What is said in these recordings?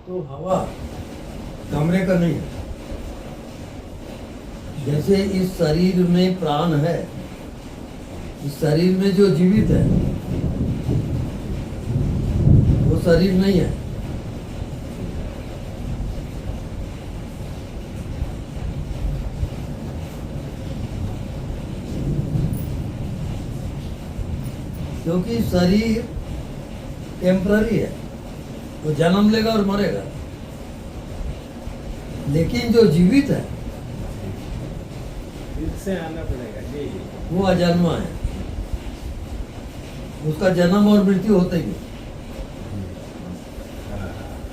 तो हवा कमरे का नहीं है। जैसे इस शरीर में प्राण है, इस शरीर में जो जीवित है वो शरीर नहीं है। क्योंकि शरीर टेम्पररी है, वो जन्म लेगा और मरेगा। लेकिन जो जीवित है फिर से आना पड़ेगा जी। वो अजन्मा है, उसका जन्म और मृत्यु होते ही नहीं।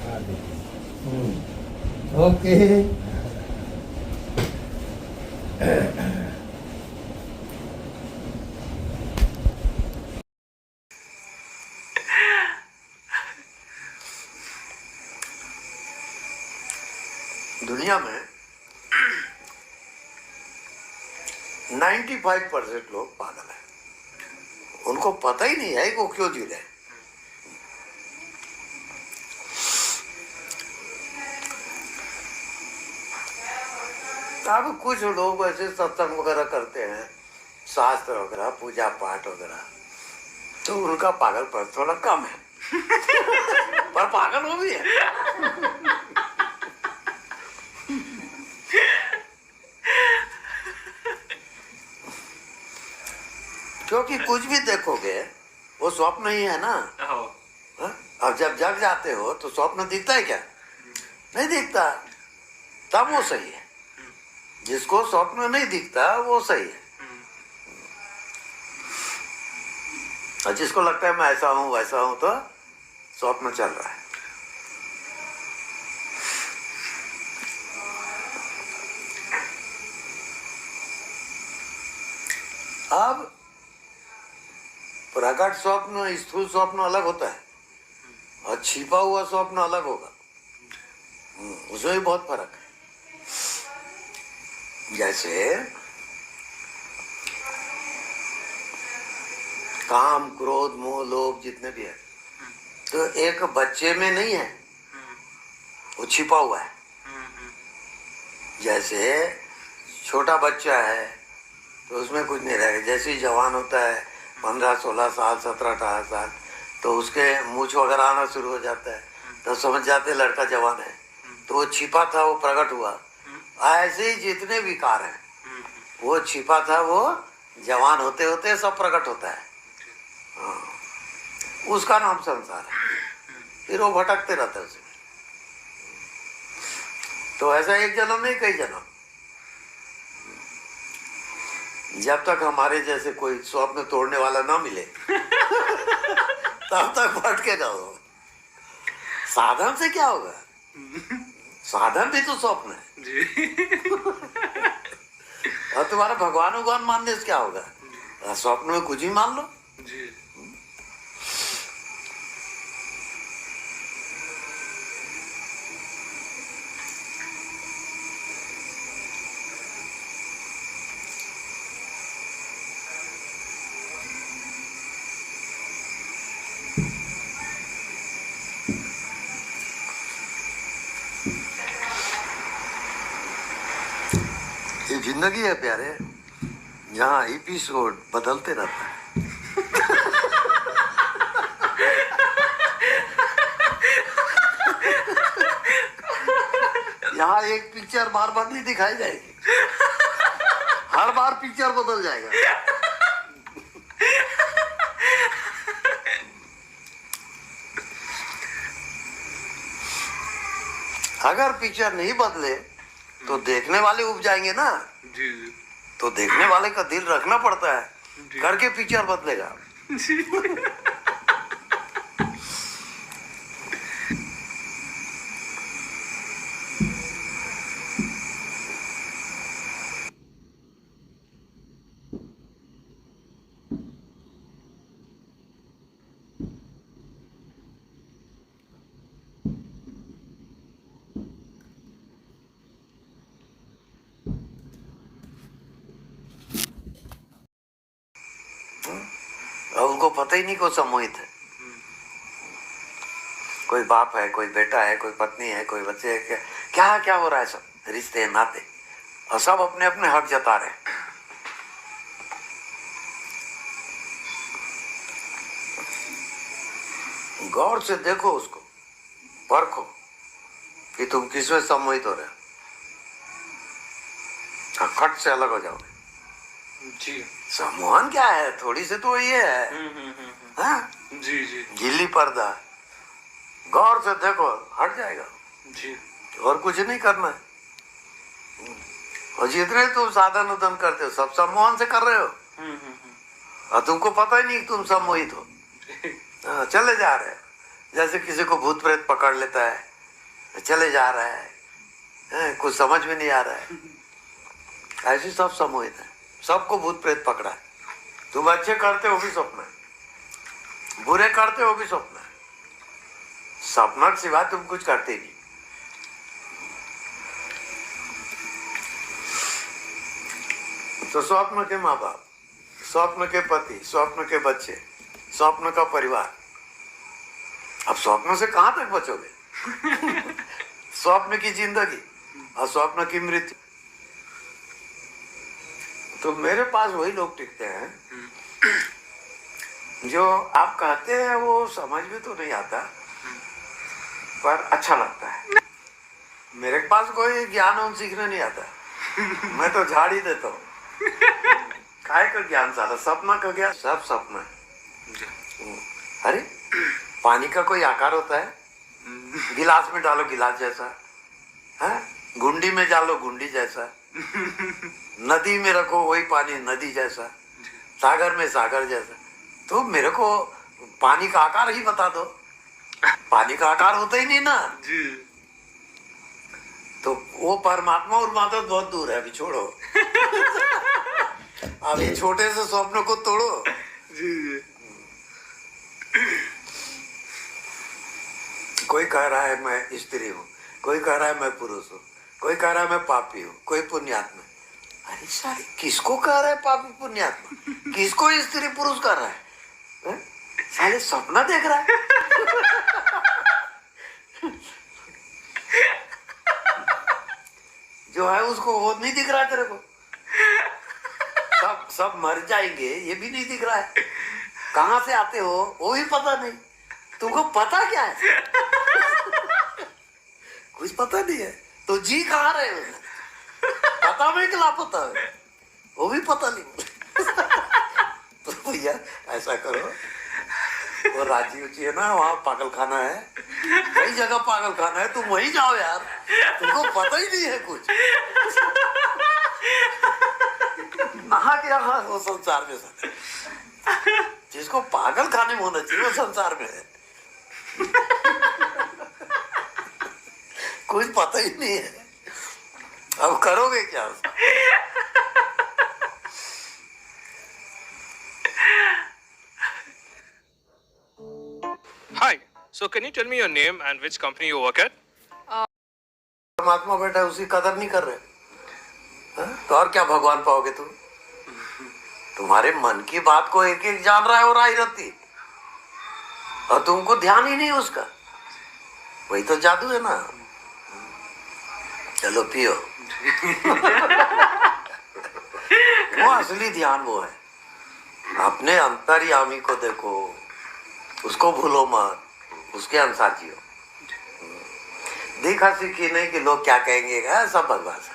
हाँ, देखिए। ओके। दुनिया में 95% लोग पागल हैं। उनको पता ही नहीं है कि वो क्यों जी रहे हैं। अब कुछ लोग ऐसे सत्संग वगैरह करते हैं, शास्त्र वगैरह, पूजा पाठ वगैरह, तो उनका पागलपन थोड़ा कम है। पर पागल वो भी है। क्योंकि कुछ भी देखोगे वो स्वप्न ही है ना। हाँ? अब जब जग जाते हो तो स्वप्न दिखता है क्या? नहीं दिखता। तब वो सही है। जिसको स्वप्न नहीं दिखता वो सही है। और जिसको लगता है मैं ऐसा हूं वैसा हूं तो स्वप्न चल रहा है। अब प्रकट स्वप्न, स्थूल स्वप्न अलग होता है और छिपा हुआ स्वप्न अलग होगा। उसमें भी बहुत फर्क है। जैसे काम, क्रोध, मोह, लोभ जितने भी है, तो एक बच्चे में नहीं है, वो छिपा हुआ है। जैसे छोटा बच्चा है तो उसमें कुछ नहीं रहेगा। जैसे ही जवान होता है 15-16 साल, 17-18 साल, तो उसके मूछ वगैरह आना शुरू हो जाता है, तो समझ जाते हैं लड़का जवान है। तो वो छिपा था वो प्रकट हुआ। ऐसे ही जितने विकार हैं वो छिपा था, वो जवान होते होते सब प्रकट होता है। हाँ, उसका नाम संसार है। फिर वो भटकते रहते हैं उसमें। तो ऐसा एक जन्म नहीं, कई जन्म। जब तक हमारे जैसे कोई स्वप्न तोड़ने वाला ना मिले तब तक भटके रहो। साधन से क्या होगा? साधन भी तो स्वप्न है जी। और तुम्हारा भगवान मानने से क्या होगा? स्वप्न में कुछ ही मान लो। जी। ये जिंदगी है प्यारे, जहाँ एपिसोड बदलते रहता है। यहाँ एक पिक्चर बार बार नहीं दिखाई जाएगी, हर बार पिक्चर बदल जाएगा। अगर पिक्चर नहीं बदले तो देखने वाले उब जाएंगे ना। जी। तो देखने वाले का दिल रखना पड़ता है, करके पिक्चर बदलेगा। और उनको पता ही नहीं को सम्मोहित है। कोई बाप है, कोई बेटा है, कोई पत्नी है, कोई बच्चे है, क्या क्या हो रहा है, सब रिश्ते नाते, और सब अपने अपने हक जता रहे हैं। गौर से देखो उसको, परखो कि तुम किसमें सम्मोहित हो रहे हो, खट से अलग हो जाओगे जी। सम्मोहन क्या है, थोड़ी सी तो ये है, हाँ? जी जी गिल्ली पर्दा, गौर से देखो हट जाएगा जी। और कुछ नहीं करना है। और जितने तुम साधन उदन करते हो सब सम्मोहन से कर रहे हो, और तुमको पता ही नहीं कि तुम सम्मोहित हो। हाँ, चले जा रहे हैं, जैसे किसी को भूत प्रेत पकड़ लेता है, चले जा रहा है, कुछ समझ में नहीं आ रहा है, ऐसे सब सम्मोहित है, सबको भूत प्रेत पकड़ा है। तुम अच्छे करते हो भी स्वप्न है, बुरे करते हो भी स्वप्न है, सपना के सिवा तुम कुछ करते नहीं। तो स्वप्न के माँ बाप, स्वप्न के पति, स्वप्न के बच्चे, स्वप्न का परिवार, अब स्वप्न से कहां तक बचोगे? स्वप्न की जिंदगी और स्वप्न की मृत्यु। तो मेरे पास वही लोग टिकते हैं जो आप कहते हैं वो समझ में तो नहीं आता, पर अच्छा लगता है। मेरे पास कोई ज्ञान उन सीखने नहीं आता, मैं तो झाड़ ही देता हूँ। काय का ज्ञान सारा, सपना का ज्ञान, सब सपना है। अरे पानी का कोई आकार होता है? गिलास में डालो गिलास जैसा, है? गुंडी में डालो गुंडी जैसा, नदी में रखो वही पानी नदी जैसा, सागर में सागर जैसा। तो मेरे को पानी का आकार ही बता दो, पानी का आकार होता ही नहीं ना जी। तो वो परमात्मा और माता बहुत दूर है, अभी छोड़ो। अभी छोटे से स्वप्न को तोड़ो। जी। कोई कह रहा है मैं स्त्री हूँ, कोई कह रहा है मैं पुरुष हूँ, कोई कह रहा है मैं पापी हूँ, कोई पुण्यात्मा। अरे सारे किसको कह रहा है पापी पुण्यात्मा, किसको स्त्री पुरुष कर रहा है? साले सपना देख रहा है। जो है उसको वो नहीं दिख रहा है तेरे को, सब मर जाएंगे ये भी नहीं दिख रहा है, कहां से आते हो वो भी पता नहीं, तुमको पता क्या है? कुछ पता नहीं है तो जी कहाँ रहे हो? पता में कि लापता है वो भी पता नहीं। तो भैया ऐसा करो, वो रांची उची है ना, वहाँ पागल खाना है, कई जगह पागल खाना है, तुम वहीं जाओ यार, तुमको पता ही नहीं है कुछ। नहा के यहाँ वो संसार में सर, जिसको पागल खाने में होना चाहिए वो संसार में है। कुछ पता ही नहीं है, अब करोगे क्या? Hi. So can you tell me your name and which company you work at? परमात्मा बैठा है, उसकी कदर नहीं कर रहे, तो और क्या भगवान पाओगे तुम? तुम्हारे मन की बात को एक एक जान रहा है और आई रहती, और तुमको ध्यान ही नहीं उसका, वही तो जादू है ना। चलो पियो। वो असली ध्यान वो है, अपने अंतर्यामी को देखो, उसको भूलो मत, उसके अनुसार जियो। देखा सीखी नहीं कि लोग क्या कहेंगे, सब बकवास है।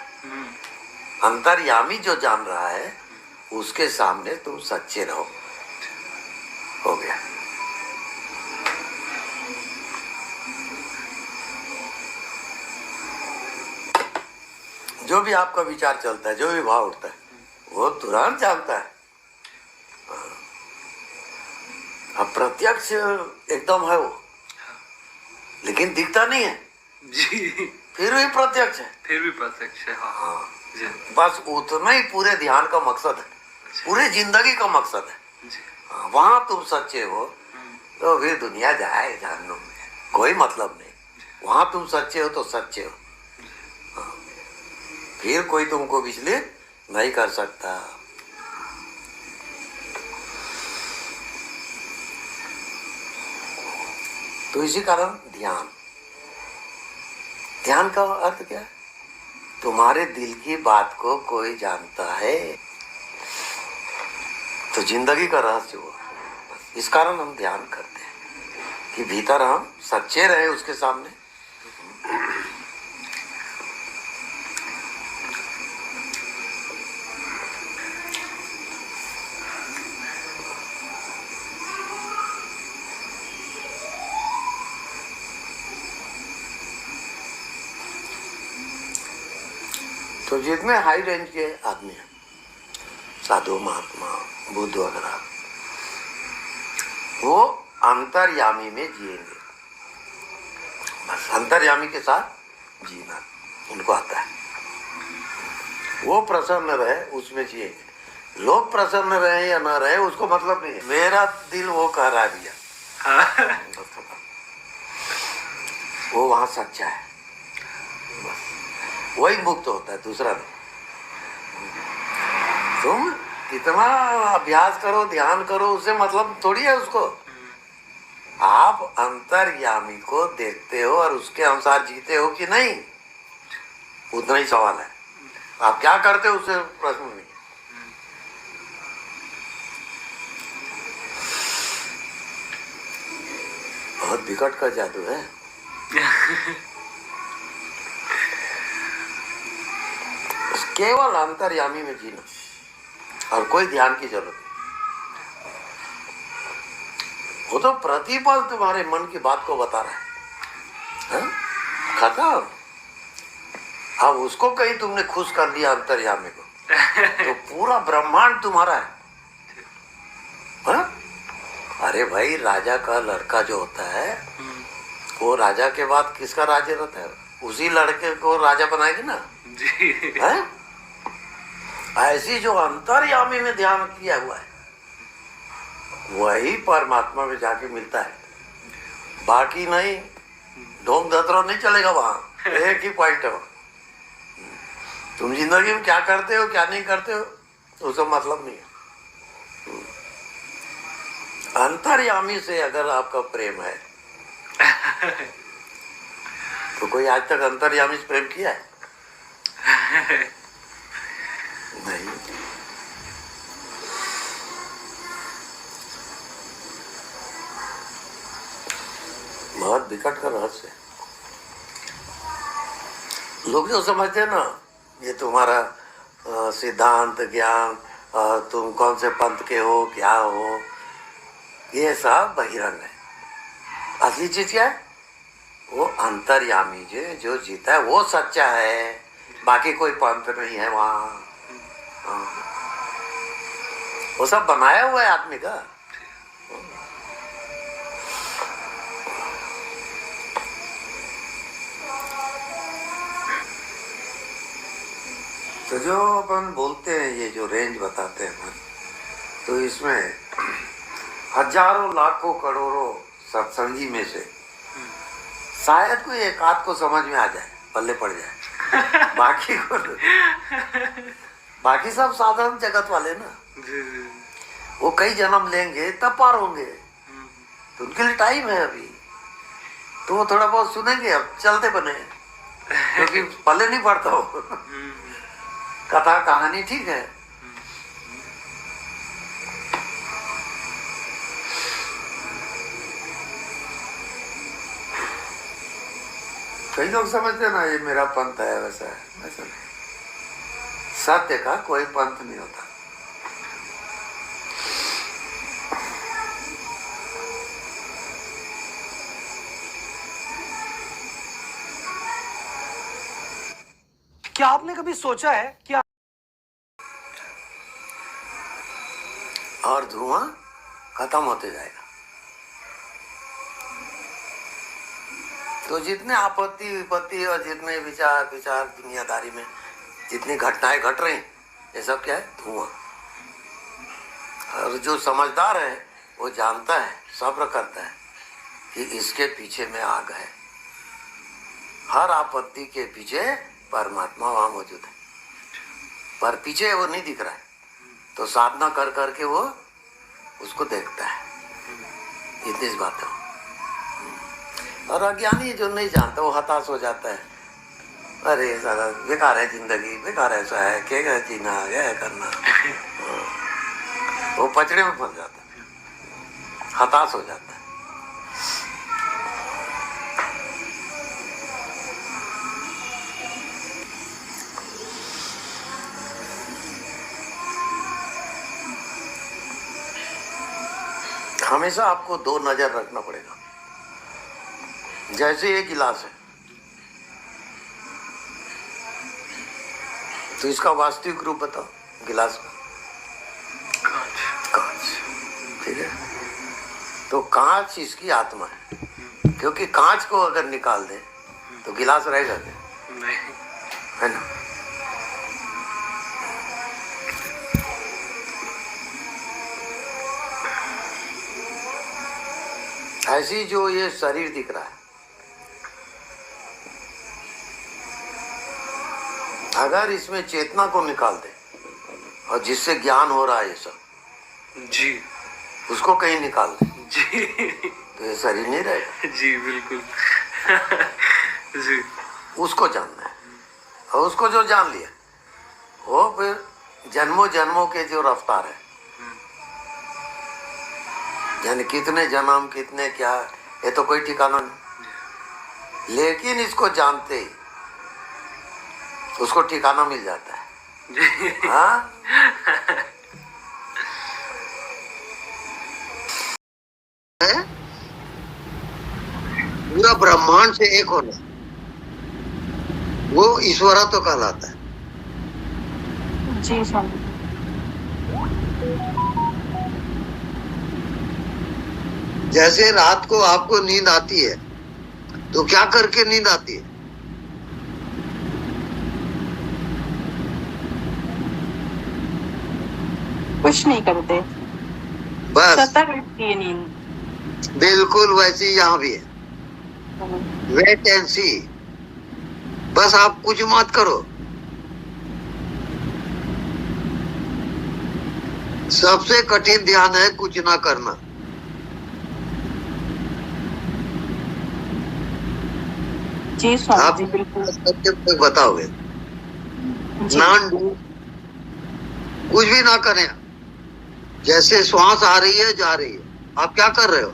अंतर्यामी जो जान रहा है उसके सामने तुम सच्चे रहो, हो गया। जो भी आपका विचार चलता है, जो भी भाव उठता है, वो तुरंत जानता है। अब प्रत्यक्ष एकदम है वो, लेकिन दिखता नहीं है जी। फिर भी प्रत्यक्ष है, फिर भी प्रत्यक्ष है। हाँ जी। बस उतना ही पूरे ध्यान का मकसद है, पूरे जिंदगी का मकसद है। जी। वहां तुम सच्चे हो तो फिर दुनिया जाए जहन्नुम में, कोई मतलब नहीं। वहां तुम सच्चे हो तो सच्चे हो, फिर कोई तुमको विचलित नहीं कर सकता। तो इसी कारण ध्यान, ध्यान का अर्थ क्या है? तुम्हारे दिल की बात को कोई जानता है, तो जिंदगी का रहस्य वो है। इस कारण हम ध्यान करते हैं कि भीतर हम सच्चे रहे उसके सामने। तो जितने हाई रेंज के आदमी हैं, साधु महात्मा बुद्ध वगैरह, वो अंतर्यामी में जिएंगे। बस अंतर्यामी के साथ जीना उनको आता है। वो प्रसन्न रहे उसमें जिएंगे। लोग प्रसन्न रहे या ना रहे उसको मतलब नहीं है। मेरा दिल वो कह रहा है भैया, वो वहां सच्चा है, बस वही मुक्त होता है, दूसरा नहीं। तुम कितना अभ्यास करो, ध्यान करो, उससे मतलब थोड़ी है उसको। आप अंतर्यामी को देखते हो और उसके अनुसार जीते हो कि नहीं, उतना ही सवाल है। आप क्या करते हो उससे प्रश्न नहीं। बहुत विकट का जादू है। केवल अंतर्यामी में जीना और कोई ध्यान की जरूरत नहीं। वो तो प्रतिपल तुम्हारे मन की बात को बता रहा है, खत्म। अब उसको कहीं तुमने खुश कर दिया अंतर्यामी को, तो पूरा ब्रह्मांड तुम्हारा है। हा? अरे भाई, राजा का लड़का जो होता है वो राजा के बाद किसका राज्य रहता है? उसी लड़के को राजा बनाएगी ना जी। है? ऐसी जो अंतर्यामी में ध्यान किया हुआ है वही परमात्मा में जाके मिलता है। बाकी नहीं, ढोंग धतरो नहीं चलेगा वहां। एक ही पॉइंट है। तुम जिंदगी में क्या करते हो क्या नहीं करते हो उसका मतलब नहीं है। अंतर्यामी से अगर आपका प्रेम है तो कोई आज तक अंतर्यामी से प्रेम किया है? नहीं। बहुत विकट का रहस्य है। लोग जो समझते हैं ना ये तुम्हारा सिद्धांत ज्ञान, तुम कौन से पंथ के हो क्या हो, ये सब बहिरंग है। असली चीज क्या है? वो अंतर्यामी जो जीता है वो सच्चा है। बाकी कोई पंथ नहीं है वहां। वो सब बनाया हुआ है आदमी का। तो जो अपन बोलते हैं ये जो रेंज बताते हैं अपन, तो इसमें हजारों लाखों करोड़ों सत्संगी में से शायद कोई एक आध को समझ में आ जाए, पल्ले पड़ जाए। बाकी सब साधारण जगत वाले ना, वो कई जन्म लेंगे तब पार होंगे। तो उनके लिए टाइम है अभी, तो वो थोड़ा बहुत सुनेंगे। अब चलते बने क्योंकि पल्ले नहीं पड़ता हो। कथा कहानी ठीक है, कई लोग समझते ना ये मेरा पंथ है, वैसा है, वैसा नहीं। सत्य का कोई पंथ नहीं होता। क्या आपने कभी सोचा है कि और धुआं खत्म होते जाएगा। तो जितने आपत्ति विपत्ति और जितने विचार दुनियादारी में जितनी घटनाएं घट रही, ये सब क्या है? धुआं। और जो समझदार है वो जानता है, सब्र करता है कि इसके पीछे में आग है। हर आपत्ति के पीछे परमात्मा वहां मौजूद है, पर पीछे वो नहीं दिख रहा है। तो साधना कर करके वो उसको देखता है। इतनी बात है। और अज्ञानी जो नहीं जानता वो हताश हो जाता है, अरे साला बेकार है जिंदगी, बेकार ऐसा है, क्या जीना क्या है करना। वो पचड़े में फंस जाता है, हताश हो जाता है। हमेशा आपको दो नजर रखना पड़ेगा। जैसे ये गिलास है तो इसका वास्तविक रूप बताओ, गिलास का कांच, ठीक है। तो कांच इसकी आत्मा है, क्योंकि कांच को अगर निकाल दे तो गिलास रहेगा क्या? नहीं। है ना। ऐसी जो ये शरीर दिख रहा है, अगर इसमें चेतना को निकाल दे और जिससे ज्ञान हो रहा है ये सब, जी उसको कहीं निकाल दे जी तो ये शरीर नहीं रहेगा। जी बिल्कुल। जी उसको जानना है, और उसको जो जान लिया वो फिर जन्मों जन्मों के जो रफ्तार है, यानी कितने जन्म कितने क्या, ये तो कोई ठिकाना नहीं। लेकिन इसको जानते ही उसको ठिकाना मिल जाता है। हाँ, पूरा ब्रह्मांड से एक होना, वो ईश्वरत्व कहलाता है। जी स्वामी। जैसे रात को आपको नींद आती है तो क्या करके नींद आती है? कुछ नहीं करते, बस सतर्क रहती है नींद। बिल्कुल वैसी यहाँ भी है, वेट एंड सी। बस आप कुछ मत करो, सबसे कठिन ध्यान है कुछ ना करना। जी स्वामी आप जी बिल्कुल। सबके बताओगे, नॉन डू, कुछ भी ना करें। जैसे श्वास आ रही है जा रही है, आप क्या कर रहे हो?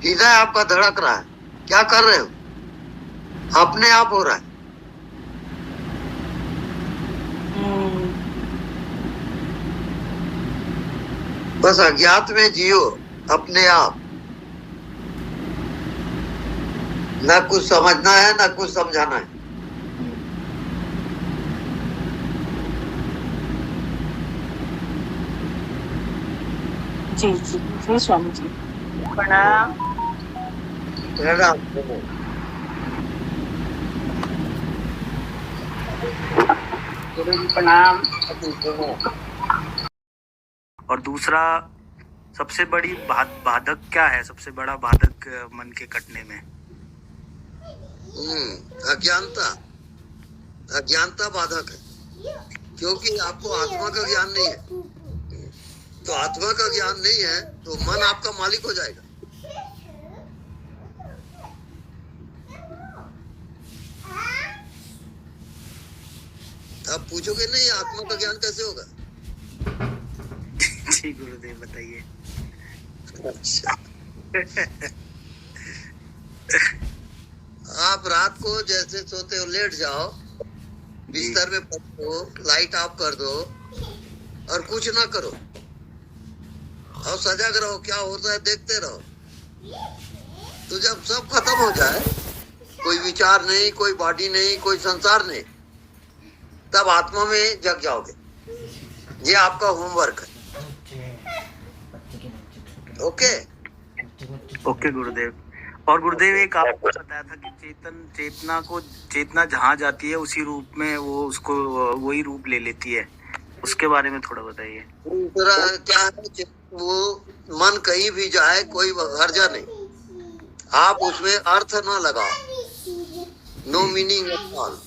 हृदय आपका धड़क रहा है, क्या कर रहे हो? अपने आप हो रहा है। बस अज्ञात में जियो अपने आप, ना कुछ समझना है ना कुछ समझाना है। जी जी जी स्वामी जी। प्रणाम। प्रणाम। और दूसरा सबसे बड़ी बाधक क्या है? सबसे बड़ा बाधक मन के कटने में अज्ञानता। अज्ञानता बाधक है, क्योंकि आपको आत्मा का ज्ञान नहीं है। तो आत्मा का ज्ञान नहीं है तो मन आपका मालिक हो जाएगा। आप पूछोगे नहीं आत्मा का ज्ञान कैसे होगा? जी गुरुदेव बताइए। अच्छा। आप रात को जैसे सोते हो लेट जाओ, बिस्तर में पड़ो, लाइट ऑफ कर दो और कुछ ना करो, और सजग रहो, क्या होता है देखते रहो। तो जब सब खत्म हो जाए, कोई विचार नहीं, कोई बॉडी नहीं, कोई संसार नहीं, तब आत्मा में जग जाओगे। ये आपका होमवर्क है। ओके ओके गुरुदेव। और गुरुदेव एक आपको बताया था कि चेतना जहाँ जाती है उसी रूप में वो उसको वही रूप ले लेती है, उसके बारे में थोड़ा बताइए। दूसरा क्या है, वो मन कहीं भी जाए कोई हर्जा नहीं, आप उसमें अर्थ ना लगाओ, नो मीनिंग एट ऑल।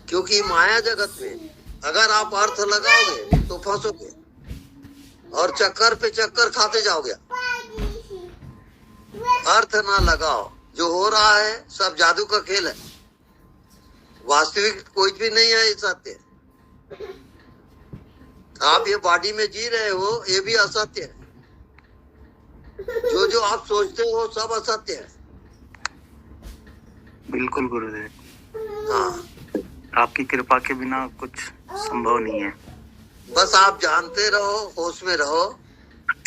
क्योंकि माया जगत में अगर आप अर्थ लगाओगे तो फंसोगे और चक्कर पे चक्कर खाते जाओगे। अर्थ ना लगाओ, जो हो रहा है सब जादू का खेल है, वास्तविक कोई भी नहीं है ये सत्य। आप ये बॉडी में जी रहे हो ये भी असत्य है, जो आप सोचते हो सब असत्य है। बिल्कुल गुरुदेव, हाँ, आपकी कृपा के बिना कुछ संभव नहीं है। बस आप जानते रहो, होश में रहो,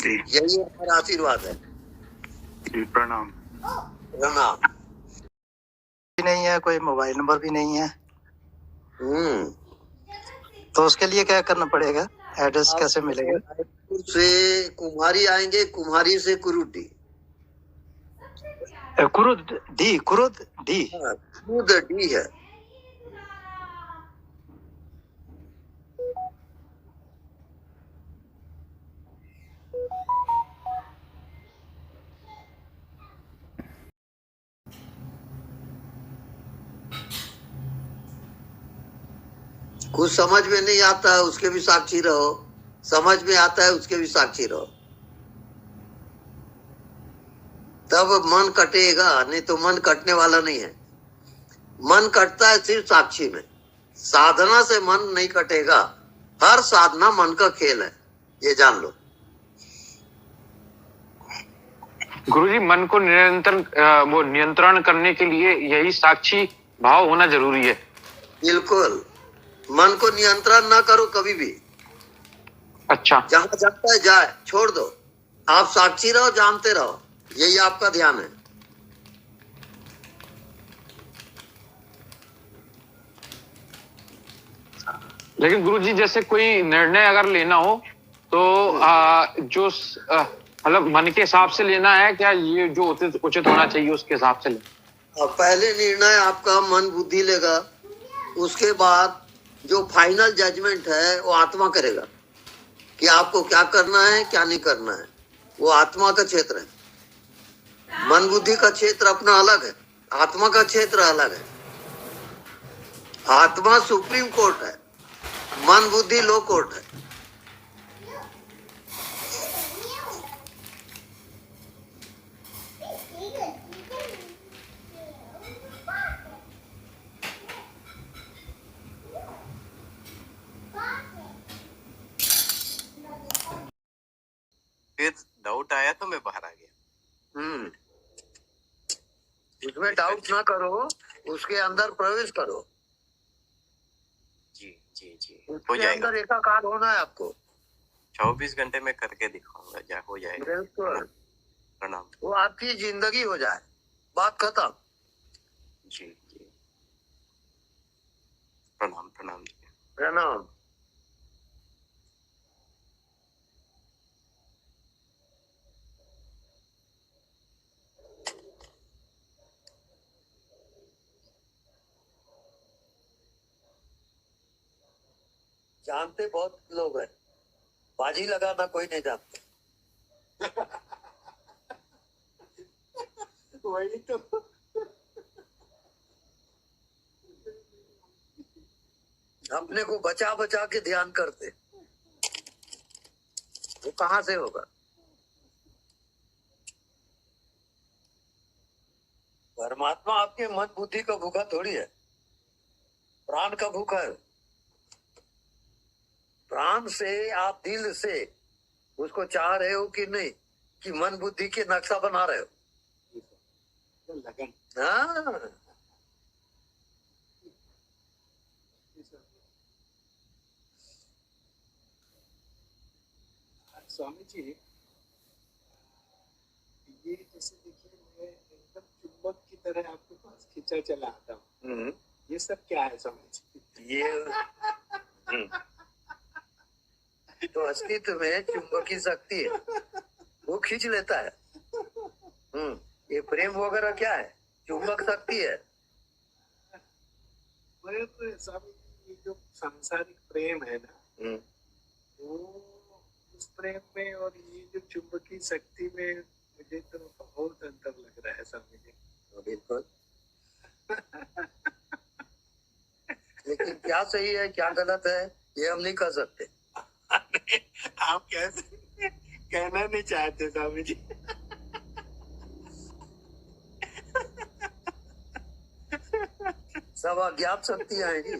जी यही हमारा आशीर्वाद है। जी, प्रणाम। प्रणाम। नहीं है, कोई मोबाइल नंबर भी नहीं है, तो उसके लिए क्या करना पड़ेगा? एड्रेस कैसे मिलेगा? रायपुर से कुम्हारी आएंगे, कुम्हारी से कुरुटी। कुरुद डी, कुरुद डी। हाँ, कुरुदी है। कुछ समझ में नहीं आता है उसके भी साक्षी रहो, समझ में आता है उसके भी साक्षी रहो, तब मन कटेगा, नहीं तो मन कटने वाला नहीं है। मन कटता है सिर्फ साक्षी में, साधना से मन नहीं कटेगा। हर साधना मन का खेल है, ये जान लो। गुरुजी, मन को नियंत्रण करने के लिए यही साक्षी भाव होना जरूरी है। बिल्कुल, मन को नियंत्रण ना करो कभी भी। अच्छा, जहां जाता है जाए, छोड़ दो। आप साक्षी रहो, जानते रहो, यही आपका ध्यान है। लेकिन गुरुजी जैसे कोई निर्णय अगर लेना हो तो जो मतलब मन के हिसाब से लेना है क्या, ये जो उचित होना चाहिए उसके हिसाब से लेना? पहले निर्णय आपका मन बुद्धि लेगा, उसके बाद जो फाइनल जजमेंट है वो आत्मा करेगा कि आपको क्या करना है क्या नहीं करना है। वो आत्मा का क्षेत्र है। मन बुद्धि का क्षेत्र अपना अलग है, आत्मा का क्षेत्र अलग है। आत्मा सुप्रीम कोर्ट है, मन बुद्धि लो कोर्ट है। फिर डाउट आया तो मैं बाहर आ गया। उसमें डाउट ना करो, उसके अंदर प्रवेश करो। जी जी जी, हो उसके जाएगा। अंदर एकाकार होना है आपको। 24 घंटे में करके दिखाऊंगा, हो जाएगा। बिल्कुल, प्रणाम। वो आपकी जिंदगी हो जाए, बात खत्म। जी जी, प्रणाम प्रणाम जी। प्रणाम। जानते बहुत लोग हैं, बाजी लगाना कोई नहीं जानता। वही तो। अपने को बचा बचा के ध्यान करते, वो कहाँ से होगा? परमात्मा आपके मन बुद्धि का भूखा थोड़ी है, प्राण का भूखा है। प्राण से आप दिल से उसको चाह रहे हो कि नहीं, कि मन बुद्धि के नक्शा बना रहे हो? लगन। हाँ, स्वामी जी, ये जैसे देखिए, मैं एकदम चुंबक की तरह आपके पास खींचा चला आता हूँ। ये सब क्या है स्वामी जी? ये तो अस्तित्व में चुंबकीय शक्ति है, वो खींच लेता है। ये प्रेम वगैरह क्या है? चुंबक शक्ति है। पर स्वामी जी, ये जो सांसारिक प्रेम है ना, वो उस प्रेम में और ये जो चुंबकीय शक्ति में मुझे तो बहुत अंतर लग रहा है स्वामी जी। बिल्कुल। लेकिन क्या सही है क्या गलत है ये हम नहीं कह सकते। आप कैसे कहना नहीं चाहते स्वामी जी? सब अज्ञात शक्तियां हैं जी।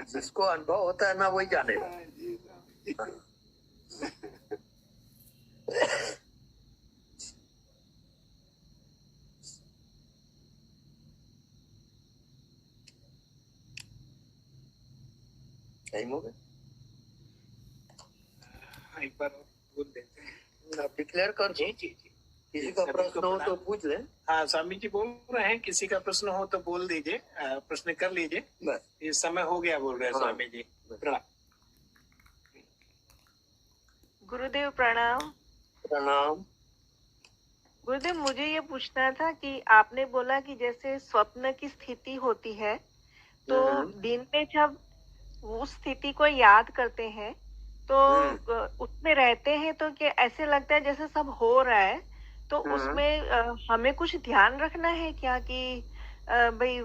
जिसको अनुभव होता है ना वही जानेगा। टाइम हो गया, एक बार और बोल देते हैं। आप डिक्लेयर कर दो। जी जी जी। किसी का प्रश्न हो तो पूछ ले। हाँ, स्वामी जी बोल रहे हैं, किसी का प्रश्न हो तो बोल दीजिए, प्रश्न कर लीजिए। बस ये समय हो गया बोल रहे हैं हाँ। स्वामी जी। प्रणाम। गुरुदेव प्रणाम। प्रणाम। गुरुदेव, मुझे ये पूछना था कि आपने बोला कि जैसे स्वप्न की स्थिति होती है तो दिन में जब उस स्थिति को याद करते हैं तो उसमें रहते हैं तो क्या ऐसे लगता है जैसे सब हो रहा है, तो उसमें हमें कुछ ध्यान रखना है क्या कि भाई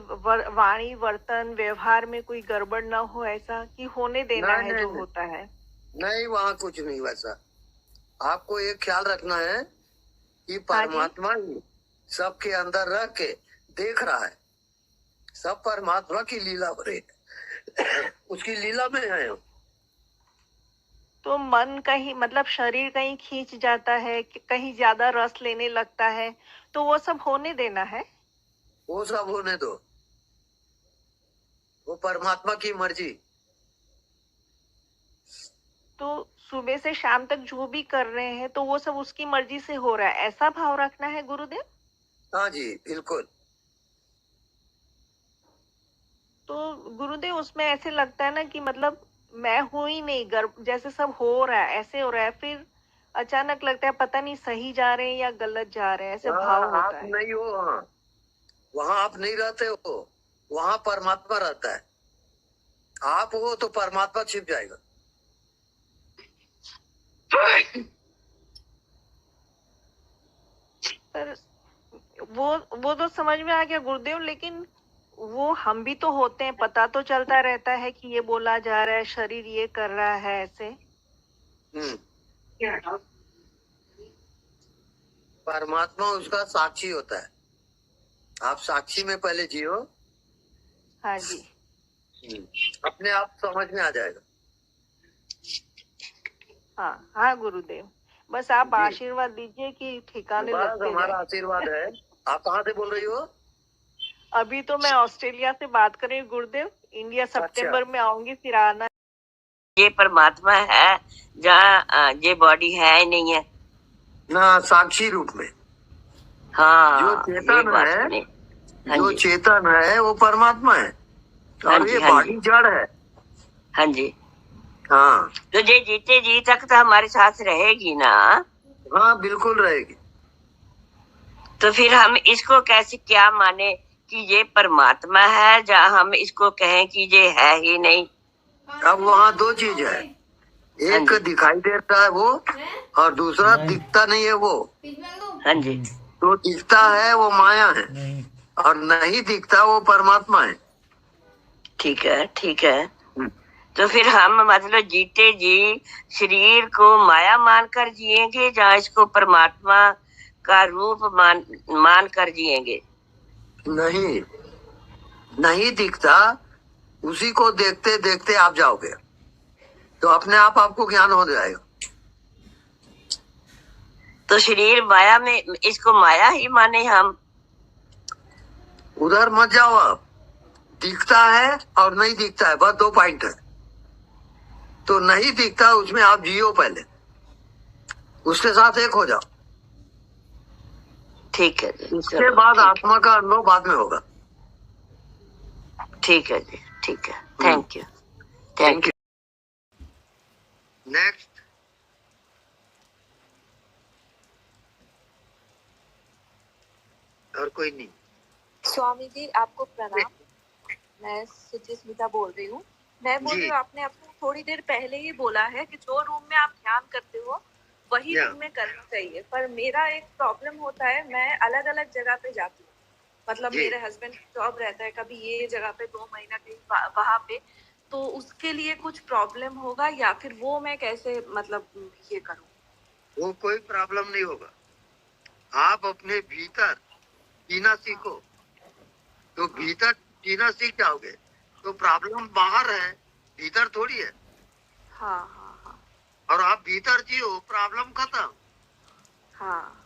वाणी वर्तन व्यवहार में कोई गड़बड़ ना हो, ऐसा कि होने देना है जो होता है? नहीं, वहाँ कुछ नहीं वैसा। आपको एक ख्याल रखना है कि परमात्मा ही सबके अंदर रह के देख रहा है। सब परमात्मा की लीला हो रही है, उसकी लीला में है। तो मन कहीं मतलब शरीर कहीं खींच जाता है, कहीं ज्यादा रस लेने लगता है, तो वो सब होने देना है? वो सब होने दो, वो परमात्मा की मर्जी। तो सुबह से शाम तक जो भी कर रहे हैं तो वो सब उसकी मर्जी से हो रहा है, ऐसा भाव रखना है गुरुदेव? हाँ जी बिल्कुल। तो गुरुदेव उसमें ऐसे लगता है ना कि मतलब मैं हूं ही नहीं, गर्भ जैसे सब हो रहा है, ऐसे हो रहा है, फिर अचानक लगता है पता नहीं सही जा रहे हैं या गलत जा रहे हैं, ऐसे भाव होता आप है। नहीं हो वहाँ, वहाँ आप नहीं रहते हो, वहाँ परमात्मा रहता है। आप हो तो परमात्मा छिप जाएगा। पर वो तो समझ में आ गया गुरुदेव, लेकिन वो हम भी तो होते हैं, पता तो चलता रहता है कि ये बोला जा रहा है, शरीर ये कर रहा है, ऐसे। परमात्मा उसका साक्षी होता है। आप साक्षी में पहले जियो। हाँ जी। अपने आप समझ में आ जाएगा। हाँ हाँ गुरुदेव, बस आप आशीर्वाद दीजिए कि ठिकाने लगते हमारा जाए। आशीर्वाद है। आप कहाँ से बोल रही हो? अभी तो मैं ऑस्ट्रेलिया से बात कर रही हूँ गुरुदेव, इंडिया सितंबर में आऊंगी, फिर आना। ये परमात्मा है जहाँ ये बॉडी है ही नहीं है ना, साक्षी रूप में। हाँ, जो चेतन है, हाँ जो जी, चेतन है वो परमात्मा है, और ये बॉडी जड़ है। हाँ जी। हाँ तो ये जीते जी तक तो हमारे साथ रहेगी ना? हाँ बिल्कुल रहेगी। तो फिर हम इसको कैसे क्या माने कि ये परमात्मा है जहाँ हम इसको कहें कि ये है ही नहीं? अब वहाँ दो चीज है, एक दिखाई देता है वो, और दूसरा दिखता नहीं है वो। हाँ जी। तो दिखता है वो माया है, और नहीं दिखता वो परमात्मा है। ठीक है, ठीक है। तो फिर हम मतलब जीते जी शरीर को माया मानकर जिएंगे या इसको परमात्मा का रूप मान कर जिएंगे? नहीं, नहीं दिखता, उसी को देखते देखते आप जाओगे तो अपने आप आपको ज्ञान हो जाएगा। तो शरीर माया में, इसको माया ही माने हम? उधर मत जाओ आप। दिखता है और नहीं दिखता है, बस दो पॉइंट है। तो नहीं दिखता उसमें आप जियो पहले, उसके साथ एक हो जाओ। ठीक है जी। उसके बाद आत्मा का अनुभव बाद में होगा। ठीक है जी, ठीक है। Thank you, thank you. Next. और कोई नहीं। स्वामी जी आपको प्रणाम। मैं सुचिस्मिता बोल रही हूँ। मैं बोल रही हूँ, आपने आपको थोड़ी देर पहले ही बोला है कि जो रूम में आप ध्यान करते हो वही रूम में करना चाहिए, पर मेरा एक प्रॉब्लम होता है, मैं अलग अलग जगह पे जाती हूँ। मतलब मेरे हस्बैंड जॉब रहता है, कभी ये जगह पे 2 महीना कहीं वहां पे, तो उसके लिए कुछ प्रॉब्लम होगा या फिर वो मैं कैसे मतलब ये करूँ? वो कोई प्रॉब्लम नहीं होगा। आप अपने भीतर जीना सीखो, तो भीतर जीना सीख जाओगे। तो प्रॉब्लम बाहर है, भीतर थोड़ी है। हाँ हाँ हाँ और आप भीतर जियो, प्रॉब्लम खत्म। हाँ।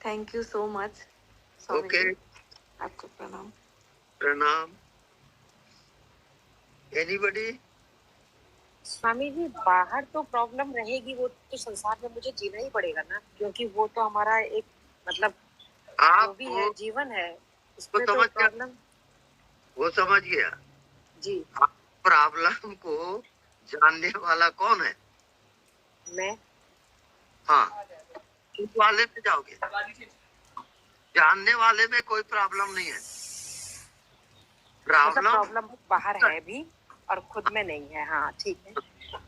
Thank you so much Swami okay, जी, आपको प्रणाम। प्रणाम। एनीबडी? स्वामी जी, बाहर तो प्रॉब्लम रहेगी, वो तो संसार में मुझे जीना ही पड़ेगा ना, क्योंकि वो तो हमारा एक मतलब जो भी है जीवन है, उसमें तो प्रॉब्लम। वो समझ गया जी। प्रॉब्लम को जानने वाला कौन है? मैं। हाँ, उस वाले पे जाओगे। जानने वाले में कोई प्रॉब्लम नहीं है। प्रॉब्लम बाहर है भी और खुद में नहीं है। हाँ ठीक है,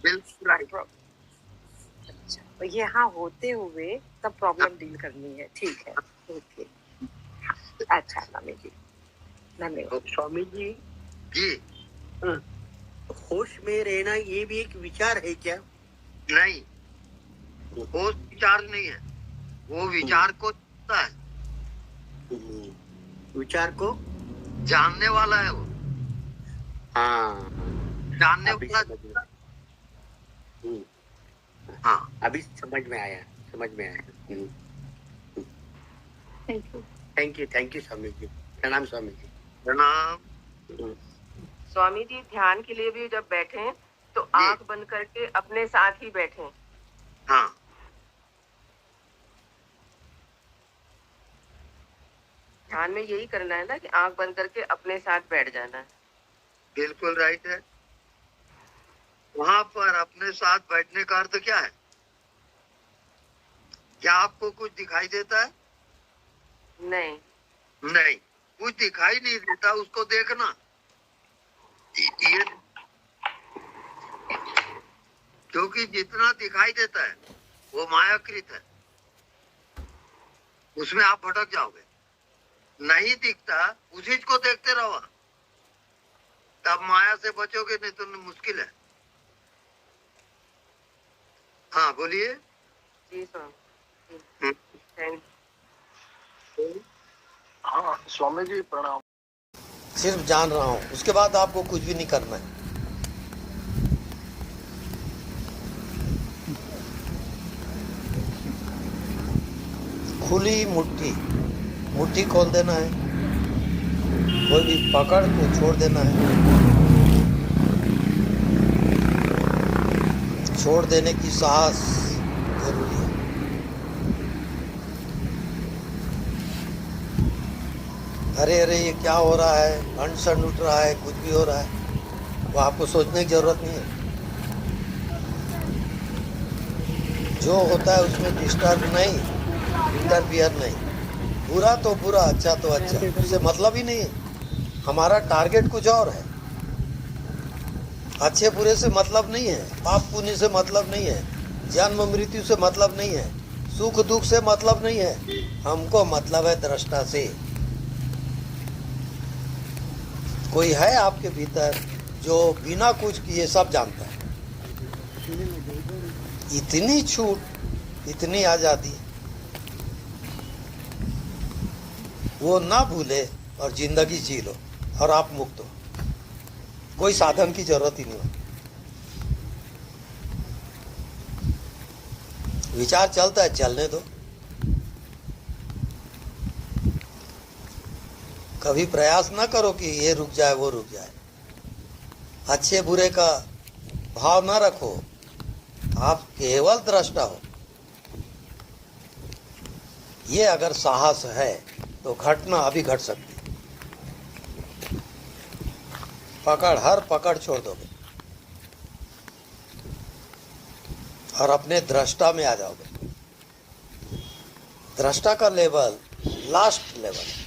बिल्कुल राइट। अच्छा, तो ये हाँ होते हुए तब प्रॉब्लम डील करनी है। ठीक है, ओके। अच्छा स्वामी जी, धन्यवाद। स्वामी जी, जी, होश में रहना ये भी एक विचार है क्या? नहीं, होश विचार नहीं है, वो विचार को जानता है। विचार को जानने वाला है वो। हाँ, जानने अभी वाला। समझ में। हाँ, अभी समझ में आया, समझ में आया। Thank you Swami ji. प्रणाम स्वामी जी। प्रणाम। स्वामी जी, ध्यान के लिए भी जब बैठे तो आंख बंद करके अपने साथ ही बैठे। हाँ, ध्यान में यही करना है ना कि आंख बंद करके अपने साथ बैठ जाना है। बिल्कुल राइट है। वहां पर अपने साथ बैठने का अर्थ क्या है? क्या आपको कुछ दिखाई देता है? नहीं। नहीं, कुछ दिखाई नहीं देता, उसको देखना। ये क्योंकि जितना दिखाई देता है वो मायाकृत है, उसमें आप भटक जाओगे। नहीं दिखता, उसी को देखते रहो, तब माया से बचोगे, नहीं तो मुश्किल है। हाँ बोलिए। जी स्वामी। थैंक। हाँ स्वामी जी प्रणाम। सिर्फ जान रहा हूँ, उसके बाद आपको कुछ भी नहीं करना है। खुली मुट्ठी, मुट्ठी खोल देना है, कोई भी पकड़ को छोड़ देना है। छोड़ देने की साहस जरूरी है। अरे अरे ये क्या हो रहा है, अनशन उठ रहा है, कुछ भी हो रहा है, वो आपको सोचने की जरूरत नहीं है। जो होता है उसमें डिस्टर्ब नहीं, इंटरफियर नहीं। बुरा तो बुरा, अच्छा तो अच्छा, उससे मतलब ही नहीं है। हमारा टारगेट कुछ और है। अच्छे बुरे से मतलब नहीं है, पाप पुण्य से मतलब नहीं है, जन्म मृत्यु से मतलब नहीं है, सुख दुख से मतलब नहीं है। हमको मतलब है दृष्टा से। कोई है आपके भीतर जो बिना कुछ किए सब जानता है। इतनी छूट, इतनी आज़ादी, वो ना भूले और जिंदगी जी लो और आप मुक्त हो। कोई साधन की जरूरत ही नहीं हो। विचार चलता है, चलने दो। कभी प्रयास ना करो कि ये रुक जाए वो रुक जाए। अच्छे बुरे का भाव ना रखो, आप केवल दृष्टा हो। ये अगर साहस है तो घटना अभी घट सकती है। पकड़, हर पकड़ छोड़ दोगे और अपने दृष्टा में आ जाओगे। दृष्टा का लेवल लास्ट लेवल है।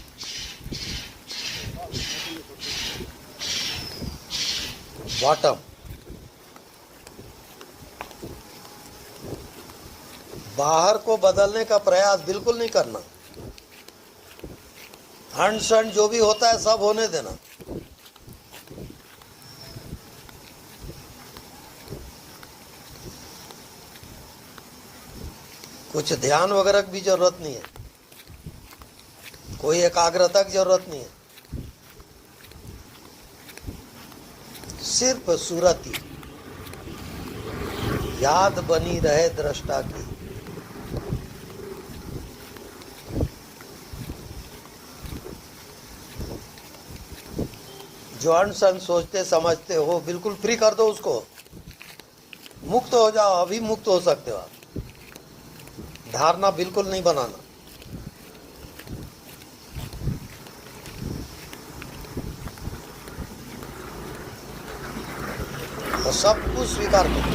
बॉटम। बाहर को बदलने का प्रयास बिल्कुल नहीं करना। हंड संड जो भी होता है सब होने देना। कुछ ध्यान वगैरह की भी जरूरत नहीं है, कोई एकाग्रता की जरूरत नहीं है। सिर्फ सूरत ही, याद बनी रहे दृष्टा की। जो अनसन सोचते समझते हो बिल्कुल फ्री कर दो उसको, मुक्त हो जाओ। अभी मुक्त हो सकते हो आप, धारणा बिल्कुल नहीं बनाना। और सब कुछ स्वीकार करो,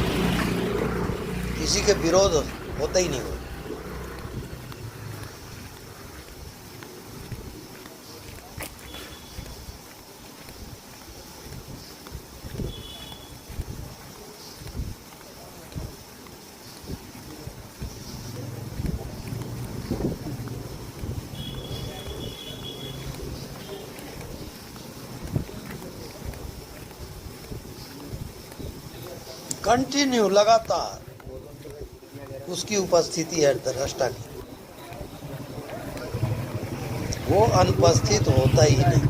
किसी के विरोध होता ही नहीं हो। कंटिन्यू लगातार उसकी उपस्थिति है दृष्टा की, वो अनुपस्थित होता ही नहीं।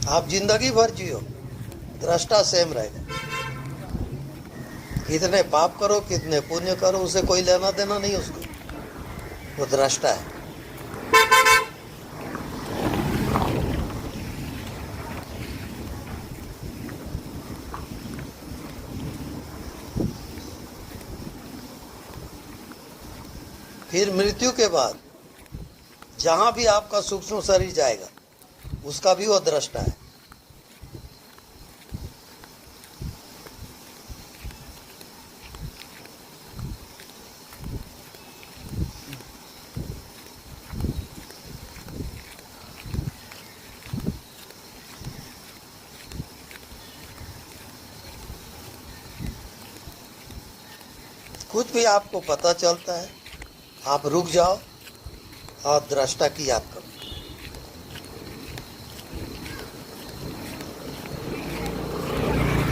आप जिंदगी भर जियो, दृष्टा सेम रहेगा। कितने पाप करो कितने पुण्य करो उसे कोई लेना देना नहीं उसको, वो दृष्टा है। फिर मृत्यु के बाद जहां भी आपका सूक्ष्म शरीर जाएगा उसका भी वो दृष्टा है। कुछ भी आपको पता चलता है आप रुक जाओ और दृष्टा की याद करो।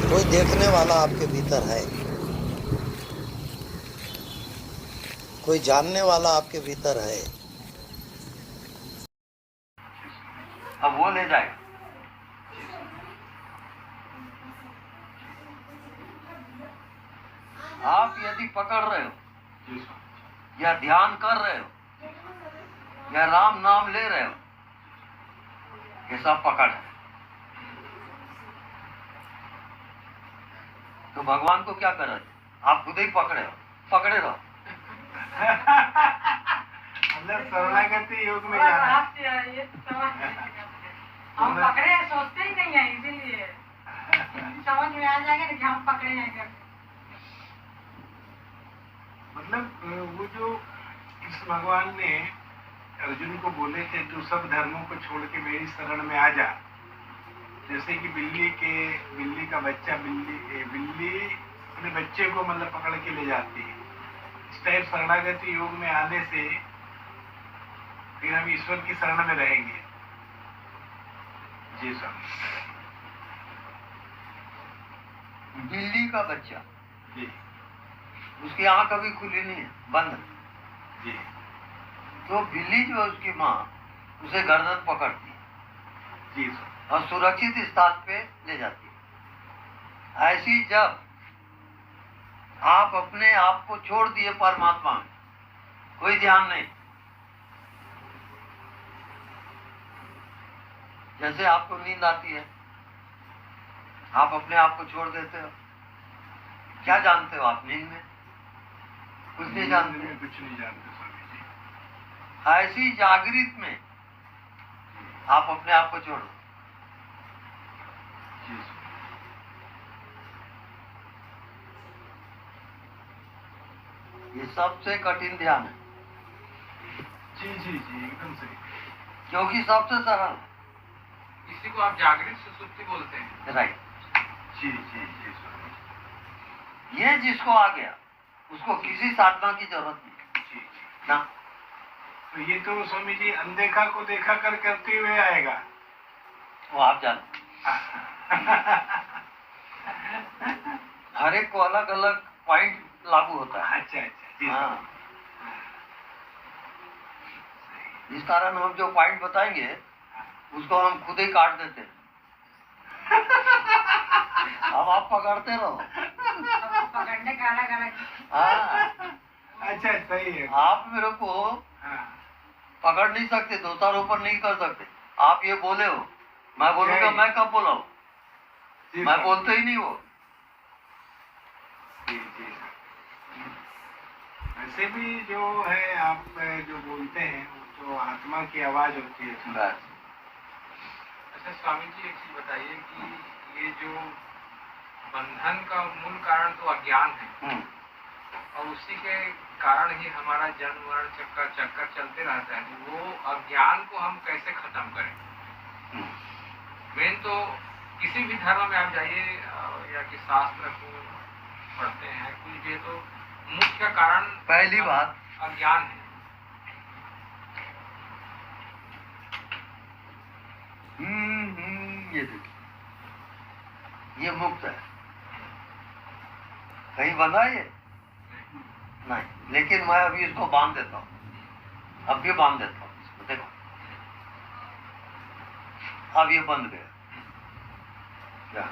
कोई देखने वाला आपके भीतर है, कोई जानने वाला आपके भीतर है। अब वो ले जाए। आप यदि पकड़ रहे हो या ध्यान कर रहे हो या राम नाम ले रहे हो, ये सब पकड़ है। तो भगवान को क्या कर रहे हो? आप खुद ही पकड़े हो, पकड़े रहो। मतलब शरणागति योग में जाना। हम पकड़े हैं, सोचते ही नहीं है, इसीलिए समझ में आ जाएगा कि हम पकड़े हैं। मतलब वो जो कृष्ण भगवान ने अर्जुन को बोले थे तू सब धर्मों को छोड़ के मेरी शरण में आ जा, जैसे कि बिल्ली का बच्चा बिल्ली अपने बच्चे को मतलब पकड़ के ले जाती है, इस टाइप शरणागति योग में आने से फिर हम ईश्वर की शरण में रहेंगे। जी सर। बिल्ली का बच्चा, जी, उसकी आंख कभी खुली नहीं है, बंद। जी। तो बिल्ली जो है उसकी माँ उसे गर्दन पकड़ती है, जी सर, और सुरक्षित स्थान पे ले जाती है। ऐसी जब आप अपने आप को छोड़ दिए परमात्मा में, कोई ध्यान नहीं, जैसे आपको नींद आती है, आप अपने आप को छोड़ देते हो, क्या जानते हो आप नींद में? कुछ नहीं जानते। कुछ नहीं जानते स्वामी जी। ऐसी जागृत में आप अपने आप को छोड़ो। जी सर। ये सबसे कठिन ध्यान है, जी जी जी, एकदम सही। क्योंकि सबसे सरल। इसी को आप जागृत सुसुप्ति बोलते हैं। राइट। जी जी जी स्वामी। ये जिसको आ गया उसको किसी साधना की जरूरत नहीं जी ना। तो ये तो स्वामी जी अनदेखा को देखा कर करते हुए आएगा, वो आप जानते। हर एक को अलग अलग पॉइंट लागू होता है। अच्छा अच्छा जी। हाँ। इस कारण हम जो पॉइंट बताएंगे उसको हम खुद ही काट देते हैं। अब आप पकड़ते रहो। पकड़ने का अलग अलग। हाँ, अच्छा सही है। आप मेरे को हाँ, पकड़ नहीं सकते, दोषारोपण नहीं कर सकते। आप ये बोले हो, मैं बोलूंगा मैं कब बोला हूँ? जी मैं सर। बोलते ही नहीं वो। जी जी सर। वैसे भी जो है आप जो बोलते हैं वो तो आत्मा की आवाज होती है सर। बस अच्छा स्वामी जी एक चीज बताइए कि ये जो बंधन का मूल कारण तो अज्ञान है और उसी के कारण ही हमारा जन्म मरण चक्कर चलते रहता है। तो वो अज्ञान को हम कैसे खत्म करें? मेन तो किसी भी धर्म में आप जाइए या कि शास्त्र को पढ़ते हैं कुछ भी, तो मुख्य कारण पहली बात अज्ञान है। ये देखिए, ये मुक्त है, कहीं बंधा है ये नहीं, लेकिन मैं अभी इसको बांध देता हूँ, अब भी बांध देता हूँ इसको। देखो अब ये बंध गया क्या?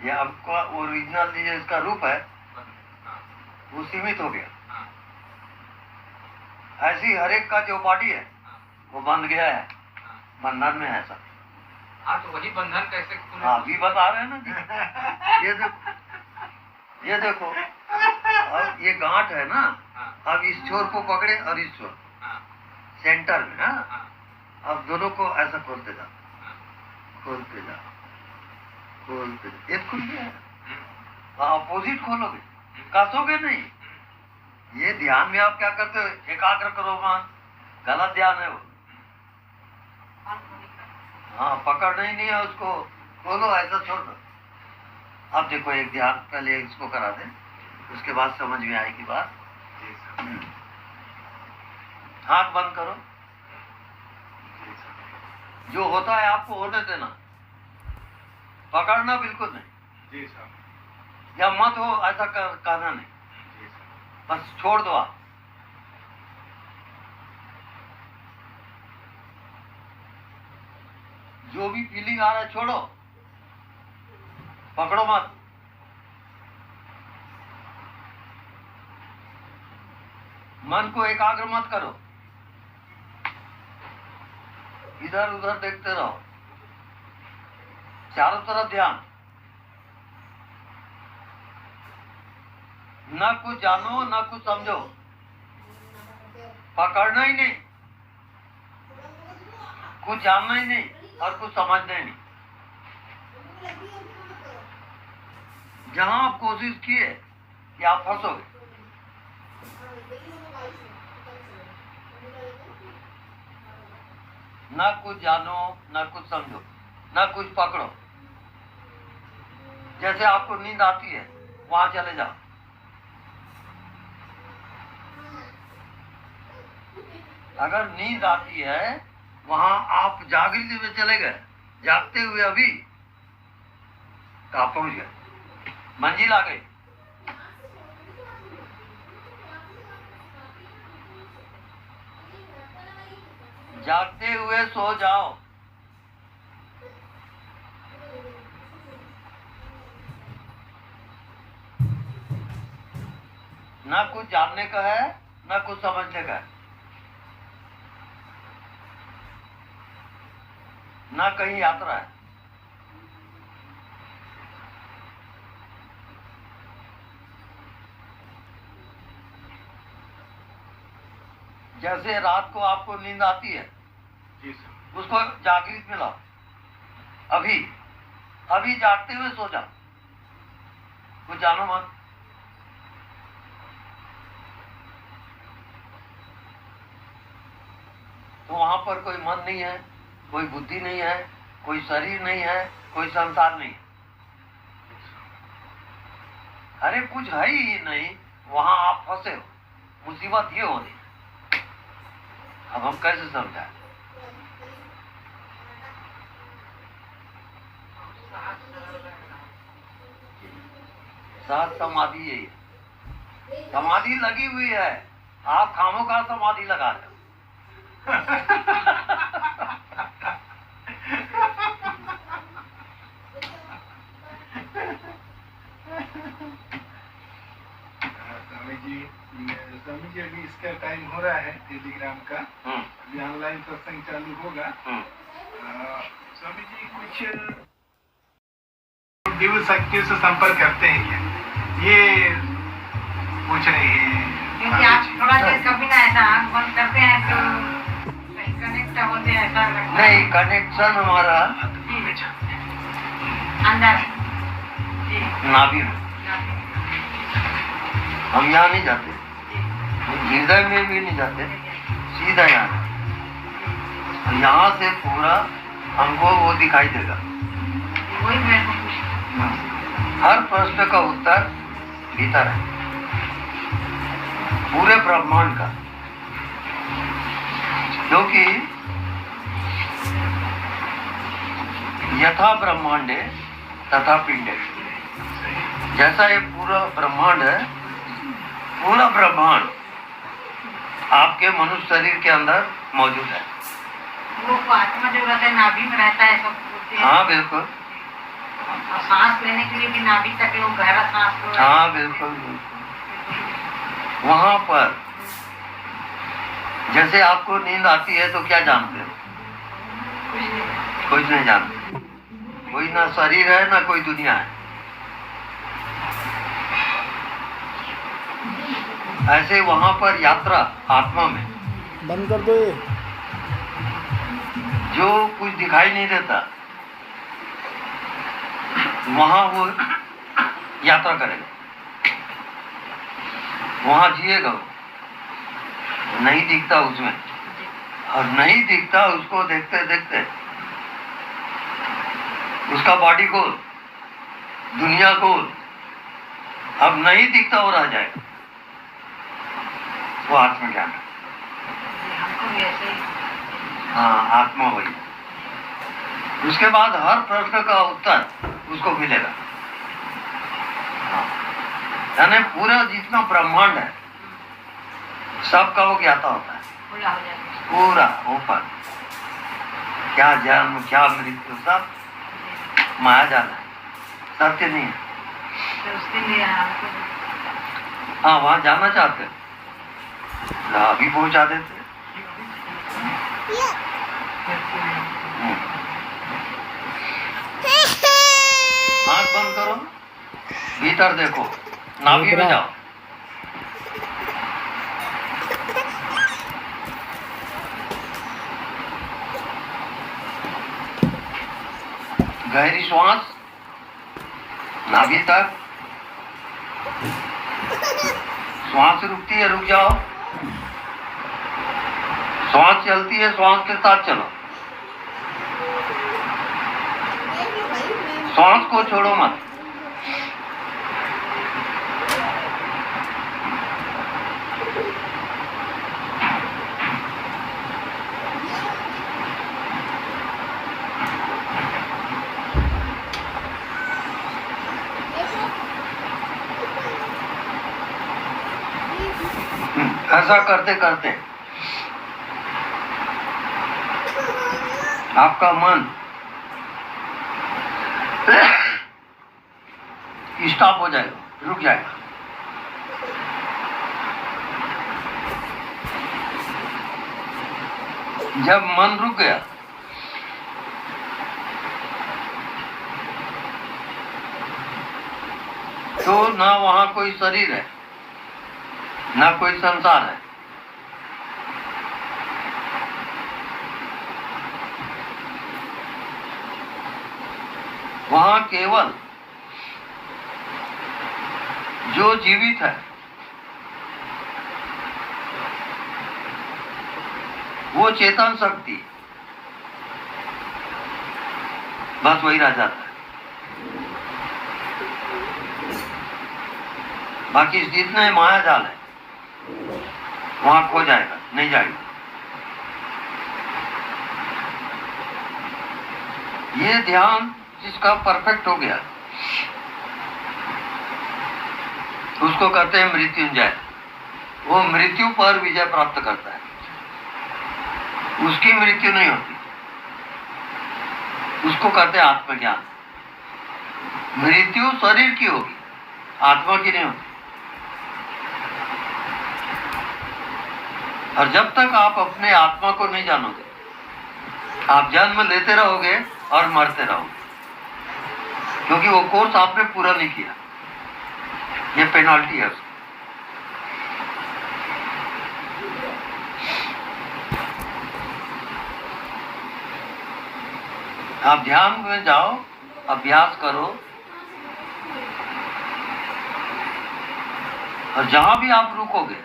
ये आपका ओरिजिनल जो इसका रूप है वो सीमित हो गया। ऐसी हर एक का जो बॉडी है वो बंध गया है, बंधन में है सब। हाँ तो वही बंधन कैसे खुले? हाँ भी बता रहे हैं ना जी। ये देखो अब ये गांठ है ना, अब इस छोर को पकड़े और इस छोर सेंटर में। हाँ अब दोनों को ऐसा खोलते जाओ, खोलते जाओ, खोलते जाओ, ये खुल गया। अपोजिट खोलोगे, कसोगे नहीं। ये ध्यान में आप क्या करते हो? एकाग्र करो मन, गलत ध्यान है वो। हाँ पकड़ना ही नहीं है उसको, खोलो ऐसा छोड़ दो। अब देखो एक ध्यान पहले इसको करा दे, उसके बाद समझ में आएगी बात। हाथ बंद करो, जो होता है आपको होने देना, पकड़ना बिल्कुल नहीं। जी सर। या मत हो ऐसा कहना नहीं, बस छोड़ दो आप। जो भी फीलिंग आ रहा है छोड़ो, पकड़ो मत। मन को एकाग्र मत करो, इधर उधर देखते रहो, चारों तरफ ध्यान। न कुछ जानो न कुछ समझो, पकड़ना ही नहीं, कुछ जानना ही नहीं और कुछ समझना ही नहीं। जहां आप कोशिश किए कि आप फंसोगे, ना कुछ जानो ना कुछ समझो ना कुछ पकड़ो। जैसे आपको नींद आती है वहां चले जाओ, अगर नींद आती है वहां आप जागृति में चले गए, जागते हुए अभी तो आप पहुंच गए, मंजिल आ गई। जागते हुए सो जाओ, ना कुछ जानने का है ना कुछ समझने का है, ना कहीं यात्रा है। जैसे रात को आपको नींद आती है, जी सर। उसको जागृत में लाओ, अभी अभी जागते हुए सो जाओ, कुछ जानो मत। तो वहां पर कोई मन नहीं है, कोई बुद्धि नहीं है, कोई शरीर नहीं है, कोई संसार नहीं है, अरे कुछ है ही नहीं, वहां आप फंसे हो। मुसीबत ये हो रही, अब हम कैसे समझाएं? सहज समाधि यही है, समाधि लगी हुई है, आप खामोखा समाधि लगा रहे हो। स्वामी जी अभी इसका टाइम हो रहा है टेलीग्राम का, अभी ऑनलाइन सत्संग चालू होगा। स्वामी जी कुछ दिव्य शक्तियों से संपर्क करते हैं क्या, ये पूछ रहे हैं। क्योंकि आप थोड़ा देर कभी ना ऐसा आँख बंद करते हैं तो कनेक्ट होते हैं, ऐसा लगता है। नहीं, कनेक्शन हमारा अंदर नाभि में, हम यहाँ नहीं जाते, हृदय में भी नहीं जाते, सीधा यहाँ। यहाँ से पूरा हमको वो दिखाई देगा। वही मैं हर प्रश्न का उत्तर भीतर है, पूरे ब्रह्मांड का। क्योंकि यथा ब्रह्मांडे तथा पिंडे, जैसा ये पूरा ब्रह्मांड है, पूरा ब्रह्मांड आपके मनुष्य शरीर के अंदर मौजूद है। वो आत्मा जो रहता है नाभि में रहता है, सब बोलते हैं। हाँ बिल्कुल। और सांस लेने के लिए भी नाभि तक लोग गहरा सांस लो। हाँ बिल्कुल बिल्कुल। वहाँ पर जैसे आपको नींद आती है तो क्या जानते हो? कुछ नहीं जानते। कोई ना शरीर है ना कोई दुनिया है। ऐसे वहाँ पर यात्रा आत्मा में बंद कर दो ये। जो कुछ दिखाई नहीं देता वहाँ वो यात्रा करेगा, वहाँ जिएगा वो। नहीं दिखता उसमें, और नहीं दिखता उसको देखते देखते उसका बॉडी गोल, दुनिया गोल, अब नहीं दिखता वो रह जाएगा। वो आत्मज्ञान है। हमको भी ऐसे ही। हाँ, आत्मा वही। उसके बाद हर प्रश्न का उत्तर उसको मिलेगा। हाँ। यानी पूरा जितना ब्रह्मांड है सबका वो ज्ञाता होता है, पूरा हो जाएगा। पूरा ऊपर। क्या जन्म क्या मृत्यु सब माया जाल है, सत्य नहीं है। तो उसके लिए हमको हाँ, वहाँ जाना चाहते हैं, अभी पहुँचा देते। आँख बंद करो, भीतर देखो, नाभि में जाओ। गहरी श्वास नाभि तक। श्वास रुकती है, रुक जाओ। श्वास चलती है, श्वास के साथ चलो। श्वास को छोड़ो मत। ऐसा करते करते आपका मन स्टॉप हो जाएगा, रुक जाएगा। जब मन रुक गया तो ना वहां कोई शरीर है ना कोई संसार है। वहां केवल जो जीवित है वो चेतन शक्ति, बस वही रह जाता है। बाकी जितने माया जाल है वहां खो जाएगा, नहीं जाएगा। ये ध्यान जिसका परफेक्ट हो गया उसको कहते हैं मृत्युंजय। वो मृत्यु पर विजय प्राप्त करता है। उसकी मृत्यु नहीं होती, उसको कहते हैं आत्मज्ञान। मृत्यु शरीर की होगी, आत्मा की नहीं होती। और जब तक आप अपने आत्मा को नहीं जानोगे, आप जन्म लेते रहोगे और मरते रहोगे, क्योंकि वो कोर्स आपने पूरा नहीं किया। ये पेनाल्टी है उसकी। आप ध्यान में जाओ, अभ्यास करो, और जहां भी आप रुकोगे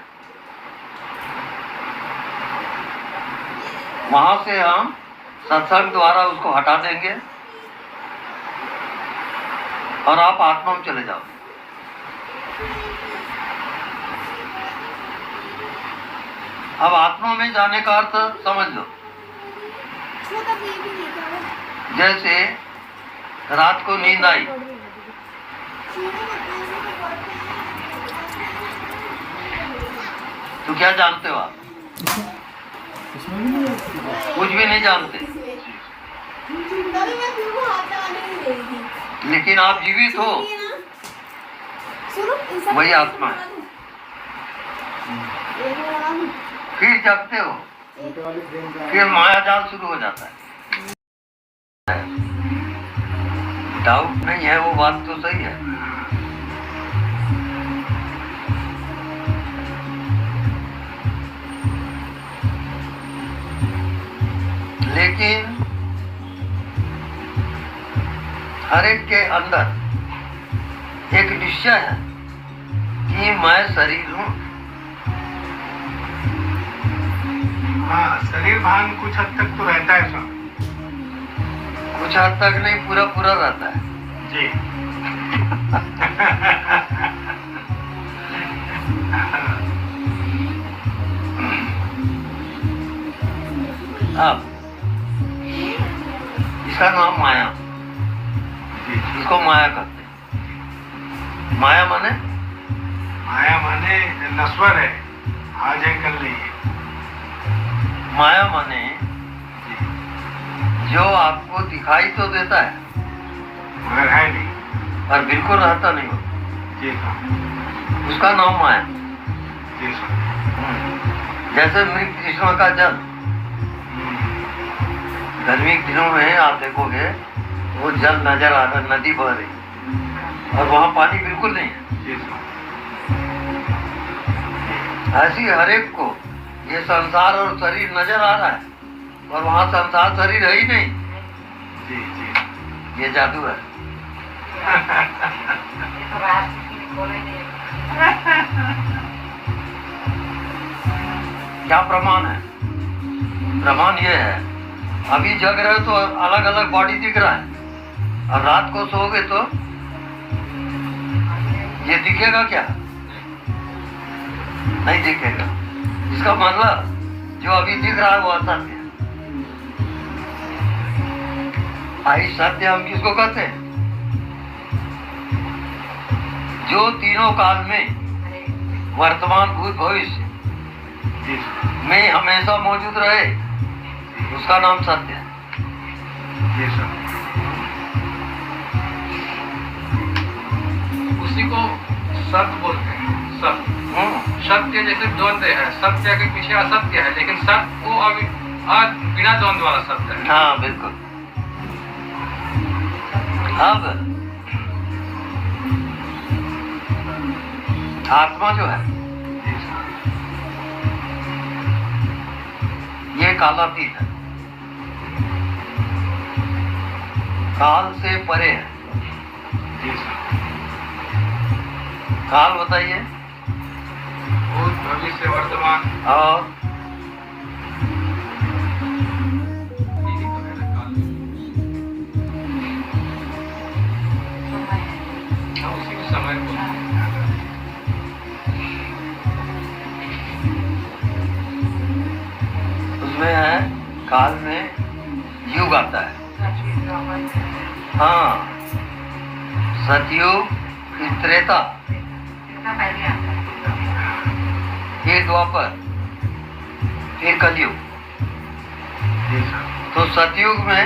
वहां से हम सत्संग द्वारा उसको हटा देंगे और आप आत्मा में चले जाओगे। अब आत्मा में जाने का अर्थ समझ लो। जैसे रात को नींद आई, तो क्या जानते हो आप? कुछ भी नहीं जानते, लेकिन आप जीवित हो, वही आत्मा है। फिर जगते हो, फिर माया जाल शुरू हो जाता है। डाउट नहीं है, वो बात तो सही है। लेकिन हर एक के अंदर एक निश्चय है कि मैं शरीर हूँ। हाँ, शरीर भान कुछ हद तक तो रहता है स्वामी। कुछ हद तक नहीं, पूरा पूरा रहता है जी। अब इसका नाम माया, इसको माया कहते हैं। माया माने नश्वर है, आज है कल नहीं है। माया माने जो आपको दिखाई तो देता है मगर है नहीं, और बिल्कुल रहता नहीं हो, जी साहब, उसका नाम माया। जी साहब। जैसे मृग कृष्ण का जल, गर्मी के दिनों में आप देखोगे वो जल नजर आ रहा, नदी बह रही और वहां पानी बिल्कुल नहीं है। जी साहब। ऐसी हरेक को ये संसार और शरीर नजर आ रहा है, और वहां संसार शरीर है ही नहीं। जी जी, ये जादू है। क्या प्रमाण है? प्रमाण ये है, अभी जग रहे हो तो अलग अलग बॉडी दिख रहा है, और रात को सोओगे तो ये दिखेगा क्या? नहीं दिखेगा। इसका मतलब जो अभी दिख रहा है वो असत्य है। आई सत्य हम किसको कहते हैं? जो तीनों काल में वर्तमान भूत भविष्य में हमेशा मौजूद रहे, उसका नाम सत्य है। जी सर। उसी को सत्य बोलते हैं। सत्य सत्य जैसे द्वंद्व है, सत्य के पीछे असत्य है, लेकिन सत्य वो अभी बिना द्वंद्व वाला सत्य है। हाँ बिल्कुल। अब आत्मा जो है ये कालातीत है, काल से परे है। काल बताइए? भूत भविष्य वर्तमान और उसी के समय को उसमें है, काल में युग आता है। हाँ, सतयुग, फिर त्रेता, फिर द्वापर, फिर कलयुग। तो सतयुग में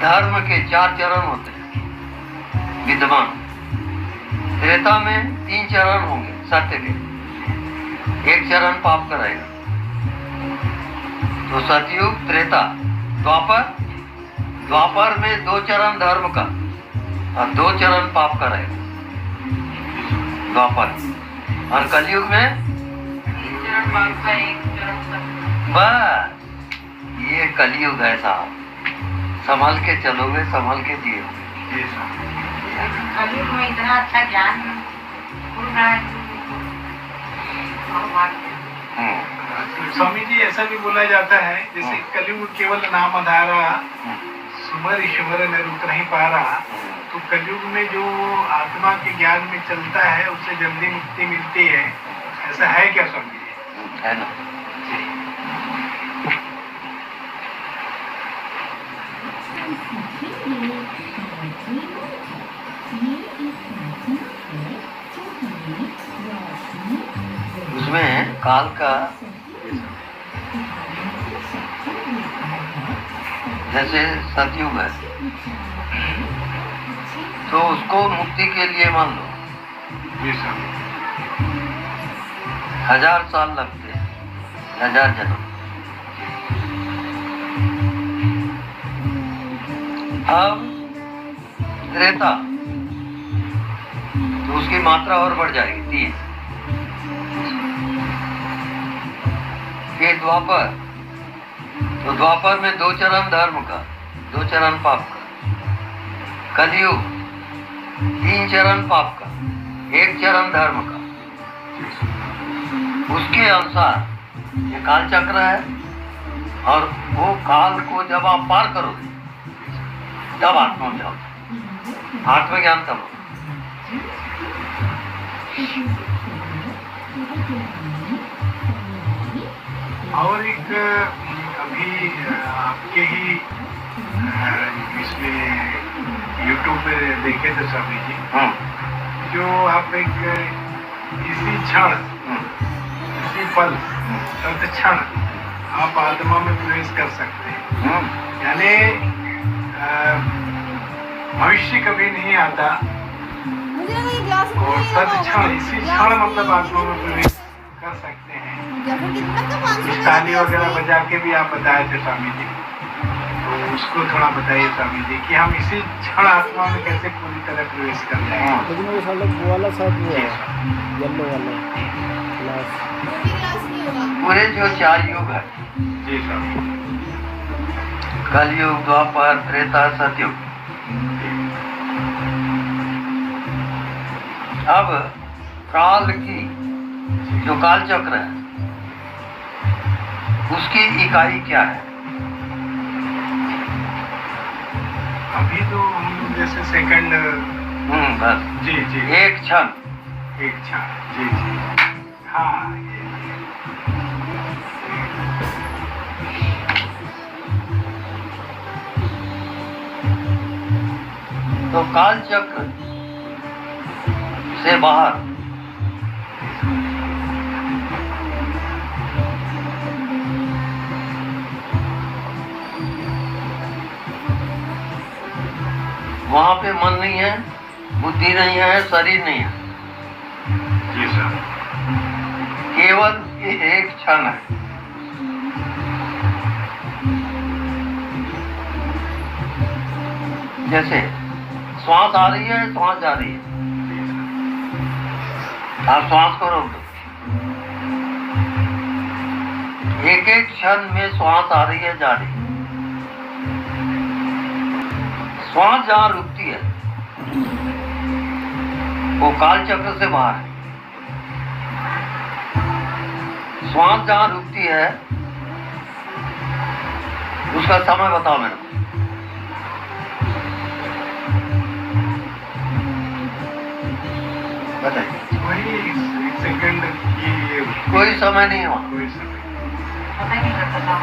धर्म के 4 चरण होते हैं विद्यमान। त्रेता में 3 चरण होंगे सत्य के, 1 चरण पाप का रहेगा। तो सतयुग, त्रेता, द्वापर में 2 चरण धर्म का और 2 चरण पाप का रहेगा द्वापर। और कलयुग में बस ये कलयुग है साहब, संभल के चलोगे, संभल के जियोगे। कलयुग में इतना अच्छा ज्ञान मिल रहा है। स्वामी जी ऐसा भी बोला जाता है जैसे कलयुग केवल नाम आधारा सुमर ईश्वर में रुक नहीं पा रहा, तो कलयुग में जो आत्मा के ज्ञान में चलता है उससे जल्दी मुक्ति मिलती है, ऐसा है क्या स्वामी जी? है ना। उसमें काल का जैसे सतयुग है तो उसको मुक्ति के लिए मान लो 1000 साल लगते हैं, 1000 जन्म। अब त्रेता तो उसकी मात्रा और बढ़ जाएगी 3। फिर द्वापर, तो द्वापर में 2 चरण धर्म का, 2 चरण पाप का। कलयुग 3 चरण पाप का, 1 चरण धर्म का। उसके अनुसार ये काल चक्र है, और वो काल को जब आप पार करोगे तब आत्मा में जाओ, आत्मज्ञान तब हो। और एक अभी आपके ही इसमें YouTube पे देखे थे स्वामी जी, जो आप एक इसी क्षण, इसी पल, तत्क्षण आप आत्मा में प्रवेश कर सकते हैं। यानी भविष्य कभी नहीं आता, और तत्क्षण इसी क्षण मतलब आत्मा में प्रवेश कर सकते हैं। ताली वगैरह बजा के भी आप बताए थे स्वामी जी, तो उसको थोड़ा बताइए स्वामी जी कि हम इसी क्षण आत्मा में कैसे पूरी तरह प्रवेश कर जाएंगे। लेकिन वो वाला शायद वो है येलो वाला क्लास। पूरे जो 4 युग है जी स्वामी, कलयुग, द्वापर, त्रेता, सतयुग। अब काल की जो काल चक्र है उसकी इकाई क्या है? अभी तो हम जैसे सेकंड, बस जी जी, 1 क्षण, 1 क्षण, जी जी, हाँ ये तो काल चक्र से बाहर वहां पे मन नहीं है, बुद्धि नहीं है, शरीर नहीं है। जी सर। केवल ये 1 क्षण है। जैसे श्वास आ रही है, श्वास जा रही है, आप श्वास को रोक दो, 1-1 क्षण में श्वास आ रही है, जा रही है। श्वास जहां रुकती है वो काल चक्र से बाहर है। श्वास जहां रुकती है उसका समय बताओ मेरे को। बताइए। वही 1 सेकंड की, कोई समय नहीं हुआ, कोई समय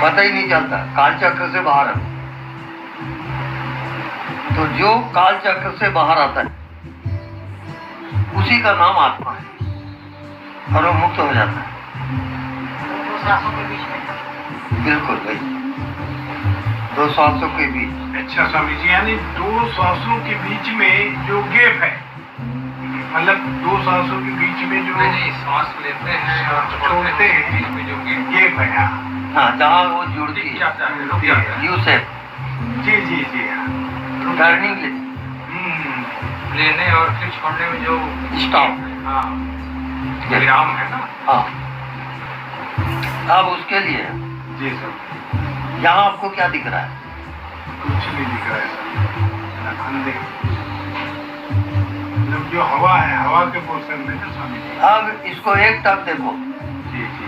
पता ही नहीं चलता, काल चक्र से बाहर है। तो जो काल चक्र से बाहर आता है उसी का नाम आत्मा है, और वो मुक्त हो जाता है। बिल्कुल भाई। दो श्वासों के बीच। अच्छा स्वामी जी, यानी दो श्वासों के बीच में जो गैप है, मतलब दो श्वासों के बीच में जो नहीं, सांस लेते हैं और छोड़ते हैं, बीच में जो गैप है। हाँ हाँ, जहाँ वो जुड़ती है यू से। जी जी जी हाँ, टर्निंग लेने और फिर छोड़ने में जो स्टॉप, हाँ विराम है ना। हाँ, अब उसके लिए जी सर, यहाँ आपको क्या दिख रहा है? कुछ नहीं दिख रहा है सर, अंधे, मतलब जो हवा है, हवा के पोर्शन में ना स्वामी जी। अब इसको एक टक देखो। जी जी,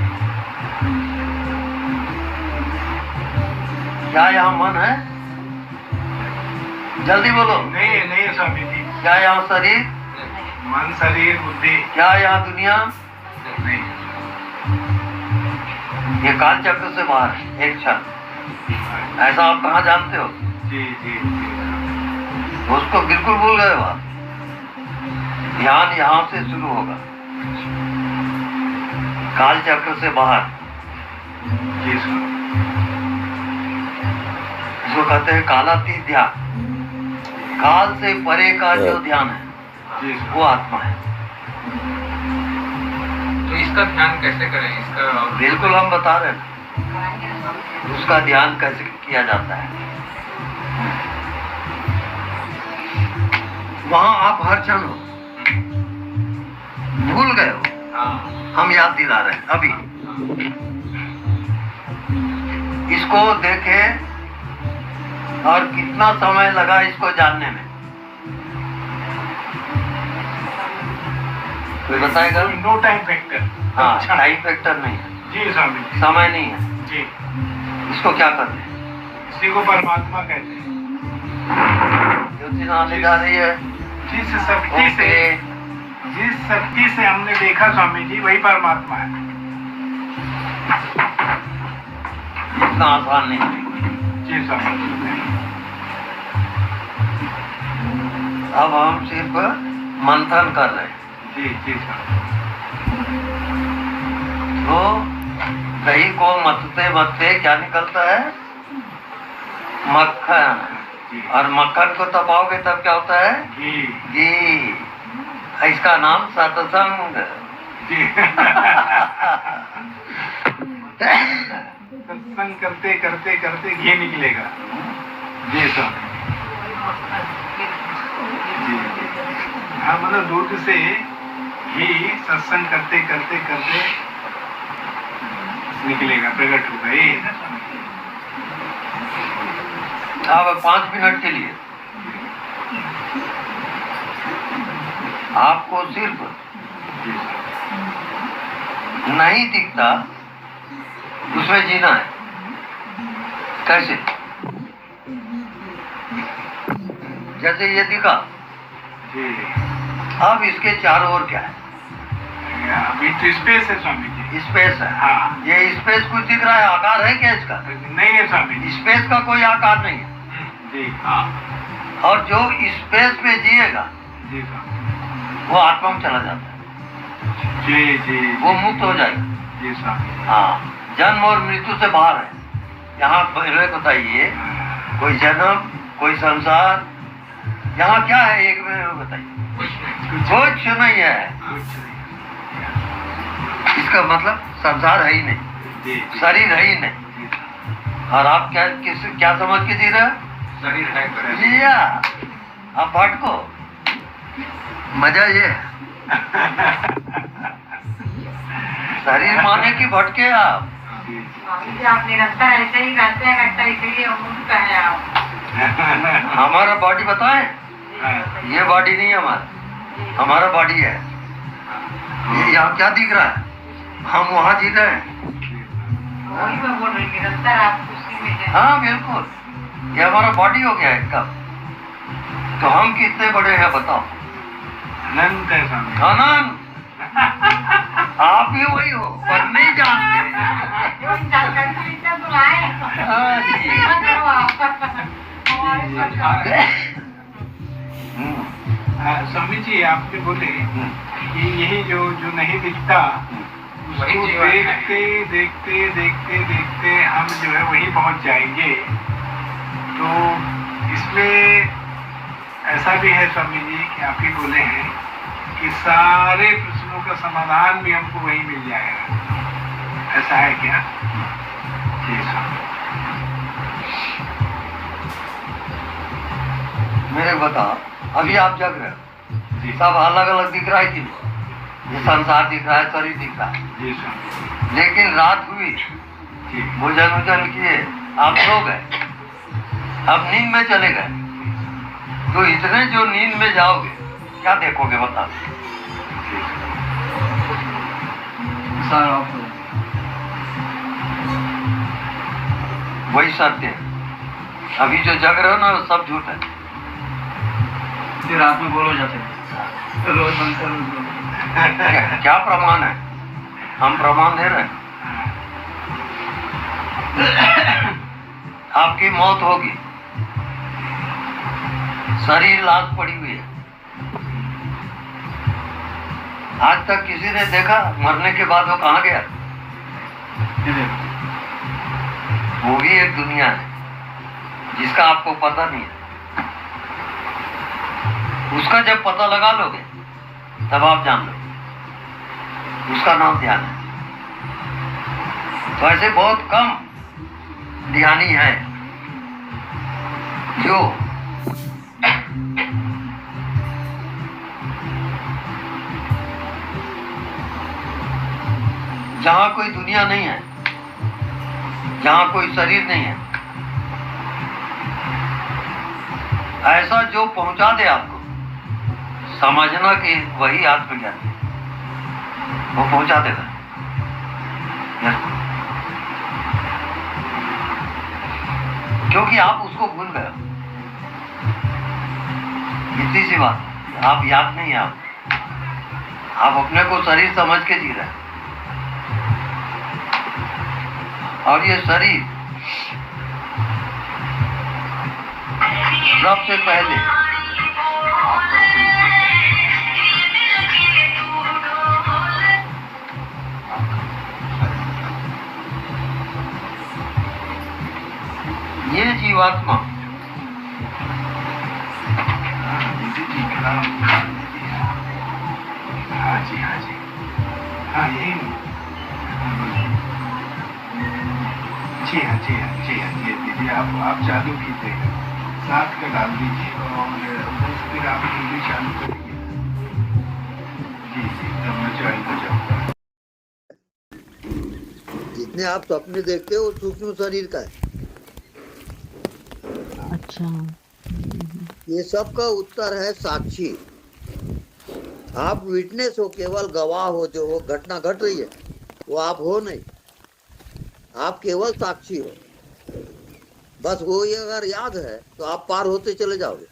क्या यहाँ मन है? जल्दी बोलो। नहीं नहीं स्वामी जी। क्या यहाँ शरीर? मन, शरीर, बुद्धि। क्या यहाँ दुनिया? नहीं। ये काल चक्र से बाहर है, एक क्षण। ऐसा आप कहाँ जानते हो? जी जी जी, उसको बिल्कुल भूल गए हो आप। ध्यान यहाँ से शुरू होगा, काल चक्र से बाहर। जी सर, इसको कहते हैं कालातीत ध्यान। काल से परे का जो ध्यान है वो आत्मा है। तो इसका ध्यान कैसे करें? इसका बिल्कुल हम बता रहे हैं उसका ध्यान कैसे किया जाता है। वहां आप हर क्षण हो, भूल गए हो, हम याद दिला रहे हैं अभी। इसको देखे और कितना समय लगा इसको जानने में, कोई बताएगा? No time factor. हाँ, टाइम फैक्टर नहीं है जी स्वामी जी, समय नहीं है जी। इसको क्या कहते हैं? इसी को परमात्मा कहते हैं। ज्योति आने जा रही है। जिस शक्ति से हमने देखा स्वामी जी, वही परमात्मा है। इतना आसान नहीं है। जी स्वामी जी। अब हम सिर्फ मंथन कर रहे हैं। जी जी सर। तो दही को मथते मथते क्या निकलता है? मक्खन। और मक्खन को तपाओगे तब क्या होता है? घी। इसका नाम सत्संग। सत्संग करते करते करते घी निकलेगा। जी सर। जी, हाँ, मतलब दूध से घी सत्संग करते करते करते निकलेगा, प्रकट होगा। ये है ना। अब 5 मिनट के लिए आपको सिर्फ नहीं दिखता उसमें जीना है। कैसे? जैसे ये दिखा, अब इसके चारों ओर क्या है? अभी तो स्पेस है स्वामी जी। स्पेस है। हाँ। ये स्पेस कुछ दिख रहा है? आकार है क्या इसका? नहीं है स्वामी जी। स्पेस का कोई आकार नहीं है। जी हाँ। और जो स्पेस में जिएगा जी स्वामी, वो आत्मा में चला जाता है। जी जी, वो मुक्त हो जाएगा। जी स्वामी। हाँ, जन्म और मृत्यु से बाहर है। यहाँ पहले बताइए, कोई जन्म, कोई संसार, यहाँ क्या है? एक में बताइए। कुछ नहीं है। इसका मतलब संसार है ही नहीं, शरीर है ही नहीं। और आप क्या समझ के जी रहे हैं? शरीर है। जिया, आप भटको। मजा ये है। शरीर माने की भटके आप। आप निरंतर ऐसे ही रहते हैं, लगता है इसीलिए मुक्त है आप। हमारा बॉडी बताएं? ये बॉडी नहीं है हमारा बॉडी है। ये यहाँ क्या दिख रहा है? हम वहाँ जी रहे हैं। वही मैं बोल रही, निरंतर आप उसी में हैं। हाँ बिल्कुल, ये हमारा बॉडी हो गया है कब। तो हम कितने बड़े हैं बताओ? अनंत है स्वामी। अनंत। आप भी वही हो, पर नहीं जानते। हाँ जी। स्वामी जी, आपने बोले कि यही जो नहीं दिखता, उसको देखते देखते देखते देखते हम जो है वहीं पहुंच जाएंगे तो इसमें ऐसा भी है स्वामी जी कि आप ही बोले हैं कि सारे प्रश्नों का समाधान भी हमको वहीं मिल जाएगा, ऐसा है क्या? जी स्वामी। मेरे बता, अभी आप जग रहे हो, सब अलग अलग दिख रहा है कि ये संसार दिख रहा है, शरीर दिख रहा है। जी स्वामी। लेकिन रात हुई, भोजन वोजन किए, आप सो गए, अब नींद में चले गए, तो इतने जो नींद में जाओगे क्या देखोगे बता? सर आप वही सत्य है। अभी जो जग रहे हो ना सब झूठ है। फिर रात में बोलो जाते रोज क्या प्रमाण है? हम प्रमाण दे रहे हैं। आपकी मौत होगी, शरीर लाश पड़ी हुई है। आज तक किसी ने देखा मरने के बाद वो कहाँ गया? वो भी एक दुनिया है जिसका आपको पता नहीं है। उसका जब पता लगा लोगे तब आप जान लो, उसका नाम ध्यान है। तो ऐसे बहुत कम ध्यानी है जो जहां कोई दुनिया नहीं है, जहां कोई शरीर नहीं है, ऐसा जो पहुंचा दे आपको, समझना कि वही आत्मज्ञान है, वो पहुंचा देगा। क्योंकि आप उसको भूल गए। इतनी सी बात, आप याद नहीं है, आप अपने को शरीर समझ के जी रहे हैं। और ये शरीर सबसे पहले ये जीवात्मा हाँ जी, हाँ जी, हाँ यही। जी हाँ, जी हाँ, जी हाँ, जी दीदी आप चालू कीजिएगा, साथ का डाल दीजिए और फिर आप टीवी चालू करिए। जी जी, तब मैं ज्वाइन हो जाऊँगा। जितने आप सपने देखते हो सूक्ष्म शरीर का है। अच्छा, ये सब का उत्तर है साक्षी। आप विटनेस हो, केवल गवाह हो, जो हो घटना घट रही है वो आप हो नहीं, आप केवल साक्षी हो। बस वो ये अगर याद है तो आप पार होते चले जाओगे।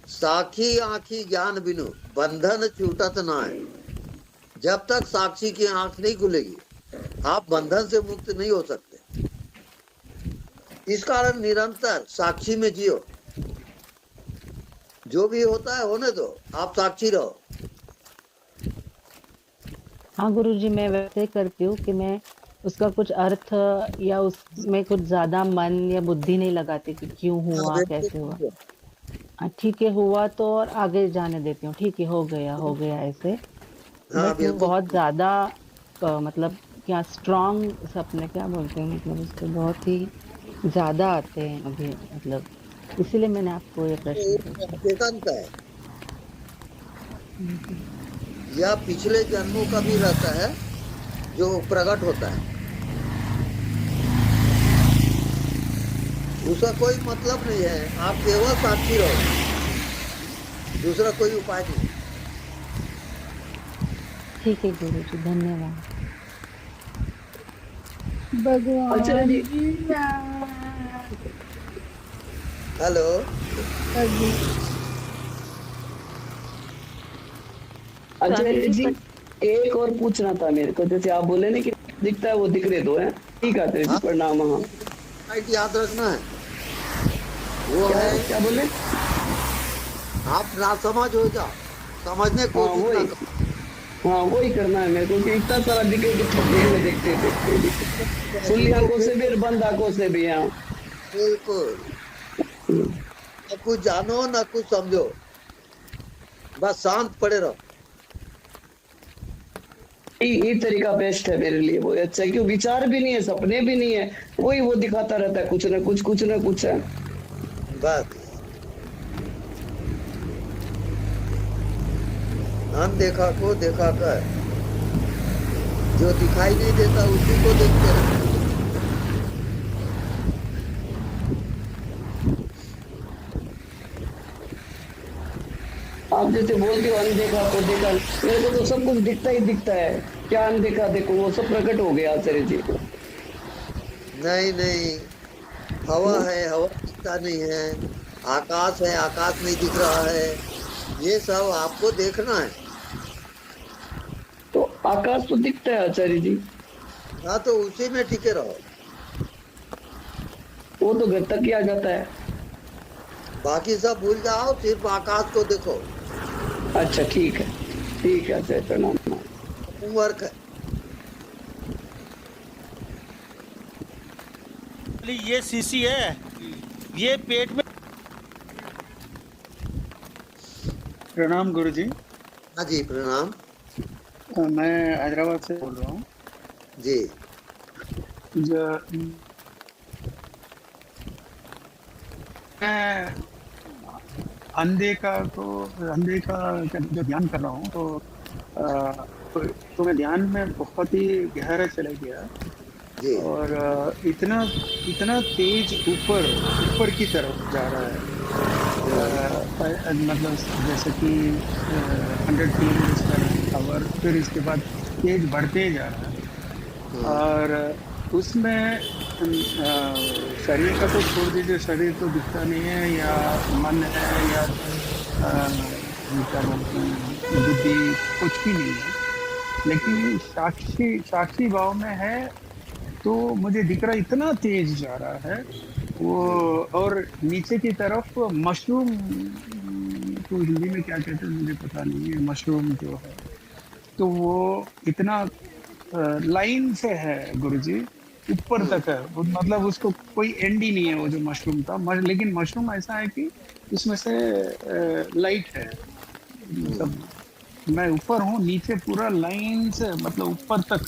साखी आंखी ज्ञान बिनु बंधन छूटत ना है। जब तक साक्षी की आंख नहीं खुलेगी आप बंधन से मुक्त नहीं हो सकते। इस कारण निरंतर साक्षी में जियो। जो भी होता है होने दो, आप साक्षी रहो। हाँ गुरुजी, मैं वैसे करती हूँ कि मैं उसका कुछ अर्थ या उसमें कुछ ज्यादा मन या बुद्धि नहीं लगाती कि क्यों हुआ, कैसे हुआ। ठीक है, हुआ तो और आगे जाने देती हूँ। ठीक है, हो गया ऐसे। बट मैं बहुत ज्यादा मतलब क्या स्ट्रॉन्ग सपने क्या बोलते हैं, मतलब उसके बहुत ही ज्यादा आते हैं अभी, मतलब इसीलिए मैंने आपको ये प्रश्न चेतन का है या पिछले जन्मों का भी रहता है जो प्रकट होता है। उसका कोई मतलब नहीं है, आप केवल साक्षी रहो, दूसरा कोई उपाय नहीं। ठीक है गुरुजी, धन्यवाद। भगवान जी। हेलो, आचार्य जी एक और पूछना था मेरे को। जैसे आप बोले ना कि दिखता है वो दिख रहे दो है, ठीक है आचार्य जी, प्रणाम। हाँ, याद रखना है वो क्या है, क्या बोले? आप ना समझ हो जाओ, समझने को हाँ वही करना है मेरे को, कि इतना सारा दिखे कि में देखते खुली आंखों से भी और बंद आंखों से भी। हाँ बिल्कुल। न कुछ जानो न कुछ समझो, बस शांत पड़े रहो। ये तरीका बेस्ट है मेरे लिए, वो अच्छा है, क्यों विचार भी नहीं है, सपने भी नहीं है, वही वो दिखाता रहता है कुछ ना कुछ है। बस अनदेखा को देखा कर, जो दिखाई नहीं देता उसी को देखते रहो। आप जैसे बोलते हो अनदेखा को देखा, मेरे को तो सब कुछ दिखता ही दिखता है, क्या अनदेखा देखो, वो सब प्रकट हो गया आचार्य जी। नहीं, हवा है, हवा दिखता नहीं है, आकाश है, आकाश नहीं दिख रहा है, ये सब आपको देखना है। तो आकाश तो दिखता है आचार्य जी। हाँ, तो उसी में टिके रहो, वो तो घर तक ही आ जाता है। बाकी सब भूल जाओ, सिर्फ आकाश को देखो। अच्छा ठीक है आचार्य, प्रणाम। वर्क है। ये सीसी है, ये पेट में। प्रणाम गुरुजी। हाँ जी, प्रणाम। मैं हैदराबाद से बोल रहा हूँ जी। मैं अनदेखा जो ध्यान कर रहा हूँ, तो मैं ध्यान में बहुत ही गहरा चला गया और इतना तेज ऊपर की तरफ जा रहा है, मतलब जैसे कि 100 किलोमीटर/आवर, फिर इसके बाद तेज बढ़ते जा रहा है। और उसमें शरीर का तो छोड़ दीजिए, शरीर तो दिखता नहीं है, या मन है, या क्या बोलते हैं बुद्धि, कुछ भी नहीं है, लेकिन साक्षी भाव में है। तो मुझे दिख रहा इतना तेज जा रहा है वो, और नीचे की तरफ मशरूम, तो हिंदी में क्या कहते हैं मुझे पता नहीं है, मशरूम जो है, तो वो इतना लाइन से है गुरुजी, ऊपर तक है, मतलब उसको कोई एंड ही नहीं है वो जो मशरूम था। लेकिन मशरूम ऐसा है कि उसमें से लाइट है, मतलब मैं ऊपर हूँ, नीचे पूरा लाइन से, मतलब ऊपर तक,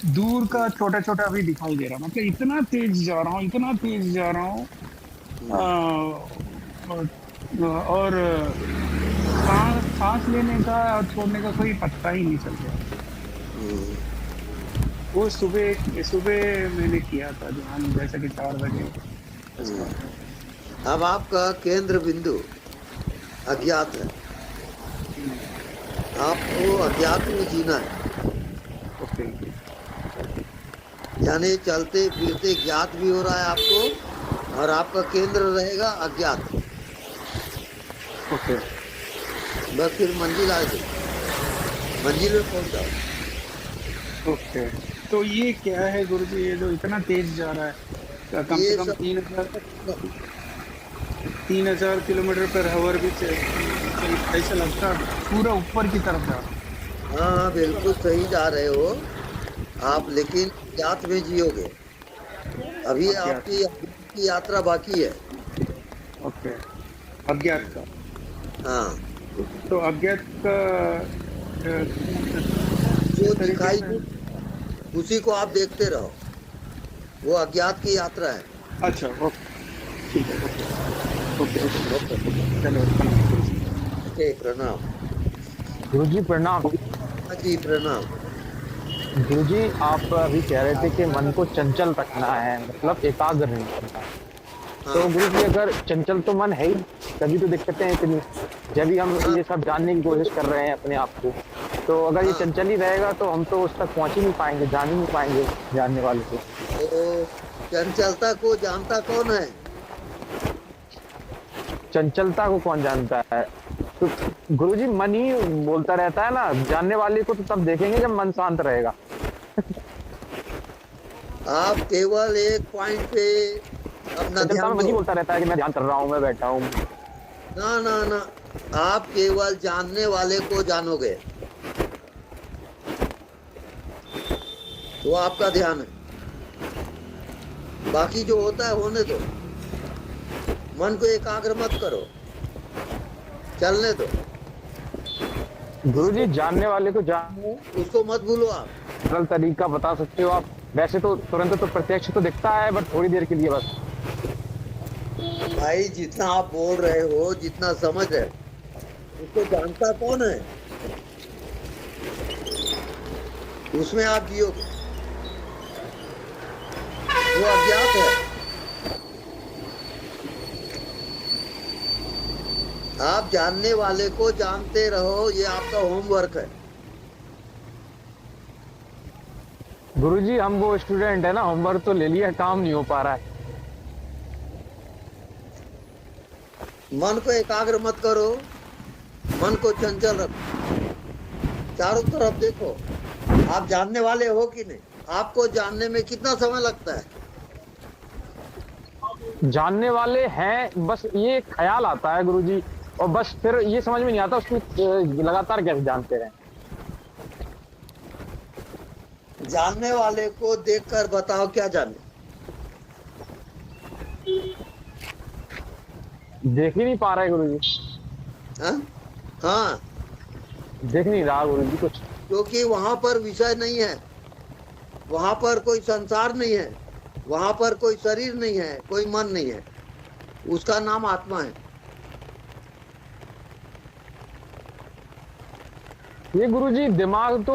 दूर का छोटा छोटा भी दिखाई दे रहा, मतलब इतना तेज जा रहा हूँ और सांस लेने का और छोड़ने का कोई पता ही नहीं चल रहा। वो सुबह मैंने किया था ध्यान, जैसे कि 4 बजे। अब आपका केंद्र बिंदु अज्ञात है, आपको अज्ञात में जीना है। यानी चलते फिरते ज्ञात भी हो रहा है आपको, और आपका केंद्र रहेगा अज्ञात। बस फिर मंजिल आ गई, मंजिल में पहुंच जाओ। तो ये क्या है गुरुजी, ये जो इतना तेज जा रहा है, कम से कम 3000 किलोमीटर/आवर भी ऐसा लगता है, पूरा ऊपर की तरफ जा रहा है। हाँ, बिल्कुल सही जा रहे हो आप, लेकिन अज्ञात में जियोगे। अभी आपकी यात्रा बाकी है। अज्ञात का। हाँ, तो अज्ञात का जो दिखाई उसी को आप देखते रहो, वो अज्ञात की यात्रा है। अच्छा, ठीक है, ओके, प्रणाम गुरुजी। प्रणाम जी, प्रणाम गुरुजी। आप अभी कह रहे थे कि मन को चंचल रखना है, मतलब एकाग्र नहीं करना। तो गुरुजी, अगर चंचल तो मन है ही, तभी तो दिक्कतें हैं इतनी, जब भी हम ये सब जानने की कोशिश कर रहे हैं अपने आप को। तो अगर ये चंचल ही रहेगा तो हम तो उस तक पहुंच ही नहीं पाएंगे, जान ही नहीं पाएंगे जानने वाले को। तो चंचलता को जानता कौन है? चंचलता को कौन जानता है? तो गुरुजी, मन ही बोलता रहता है ना, जानने वाले को तो तब देखेंगे जब मन शांत रहेगा। आप केवल एक पॉइंट पे अपना ध्यान मन ही बोलता रहता है कि मैं ध्यान कर रहा हूँ, मैं बैठा हूँ। ना, आप केवल जानने वाले को जानोगे तो आपका ध्यान है, बाकी जो होता है होने दो। मन को एकाग्र मत करो, चलने दो। गुरुजी जानने वाले को जानो, उसको मत भूलो। आप सरल तरीका बता सकते हो आप? वैसे तो तुरंत तो प्रत्यक्ष तो दिखता है, बट थोड़ी देर के लिए बस। भाई जितना आप बोल रहे हो, जितना समझ रहे हो, उसको जानता कौन है? उसमें आप जियोगे, वो अज्ञात है। आप जानने वाले को जानते रहो, ये आपका होमवर्क है। गुरुजी हम वो स्टूडेंट है ना, होमवर्क तो ले लिया, काम नहीं हो पा रहा है। मन को एकाग्र मत करो, मन को चंचल रखो, चारों तरफ देखो। आप जानने वाले हो कि नहीं? आपको जानने में कितना समय लगता है? जानने वाले हैं, बस ये ख्याल आता है गुरुजी, और बस फिर ये समझ में नहीं आता उसमें लगातार कैसे जानते रहे। जानने वाले को देखकर बताओ क्या जाने। देख ही नहीं पा रहे गुरुजी। हाँ, देख नहीं रहा गुरुजी कुछ, क्योंकि वहां पर विषय नहीं है, वहां पर कोई संसार नहीं है, वहां पर कोई शरीर नहीं है, कोई मन नहीं है, उसका नाम आत्मा है। ये गुरुजी दिमाग तो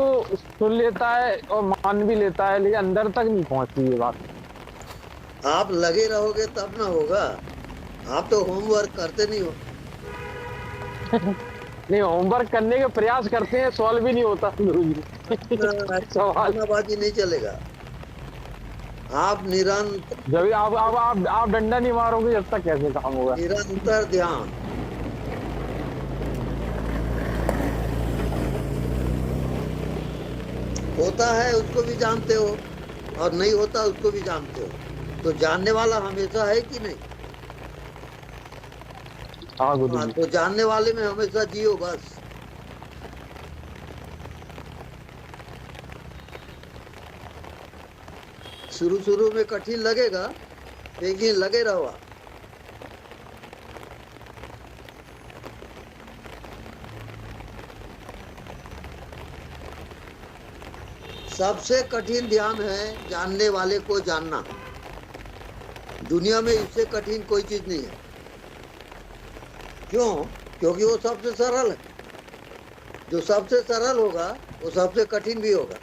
सुन लेता है और मान भी लेता है, लेकिन अंदर तक नहीं पहुंचती ये बात। आप लगे रहोगे तब ना होगा। आप तो होमवर्क करते नहीं हो। नहीं, होमवर्क करने के प्रयास करते हैं, सॉल्व भी नहीं होता गुरुजी। सवालबाजी नहीं चलेगा। आप निरंतर, जब आप डंडा नहीं मारोगे जब तक कैसे काम होगा? निरंतर ध्यान। होता है उसको भी जानते हो, और नहीं होता उसको भी जानते हो, तो जानने वाला हमेशा है कि नहीं? हाँ गुरुजी। तो जानने वाले में हमेशा जियो बस। शुरू में कठिन लगेगा, लेकिन लगे रहो। सबसे कठिन ध्यान है जानने वाले को जानना। दुनिया में इससे कठिन कोई चीज नहीं है। क्यों? क्योंकि वो सबसे सरल है। जो सबसे सरल होगा वो सबसे कठिन भी होगा।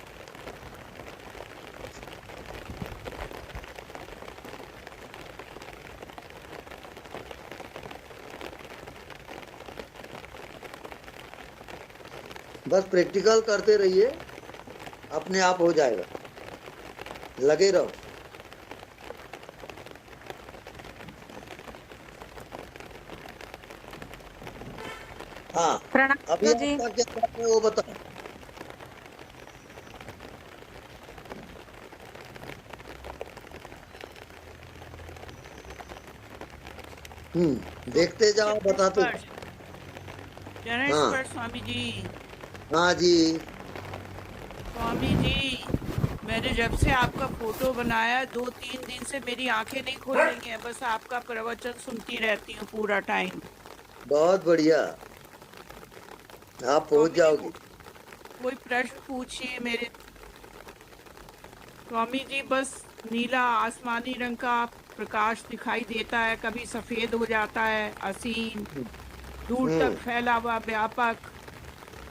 बस प्रैक्टिकल करते रहिए, अपने आप हो जाएगा। लगे रहो। हाँ, अभी आपका क्या बात है वो बताओ। देखते जाओ, बताते। हाँ स्वामी जी। हाँ जी स्वामी जी, मैंने जब से आपका फोटो बनाया 2-3 दिन से मेरी आंखें नहीं खुल रही हैं, बस आपका प्रवचन सुनती रहती हूँ पूरा टाइम। बहुत बढ़िया, आप पहुंच जाओगे। कोई प्रश्न पूछिए मेरे स्वामी जी। बस नीला आसमानी रंग का प्रकाश दिखाई देता है, कभी सफेद हो जाता है, असीम दूर तक फैला हुआ, व्यापक।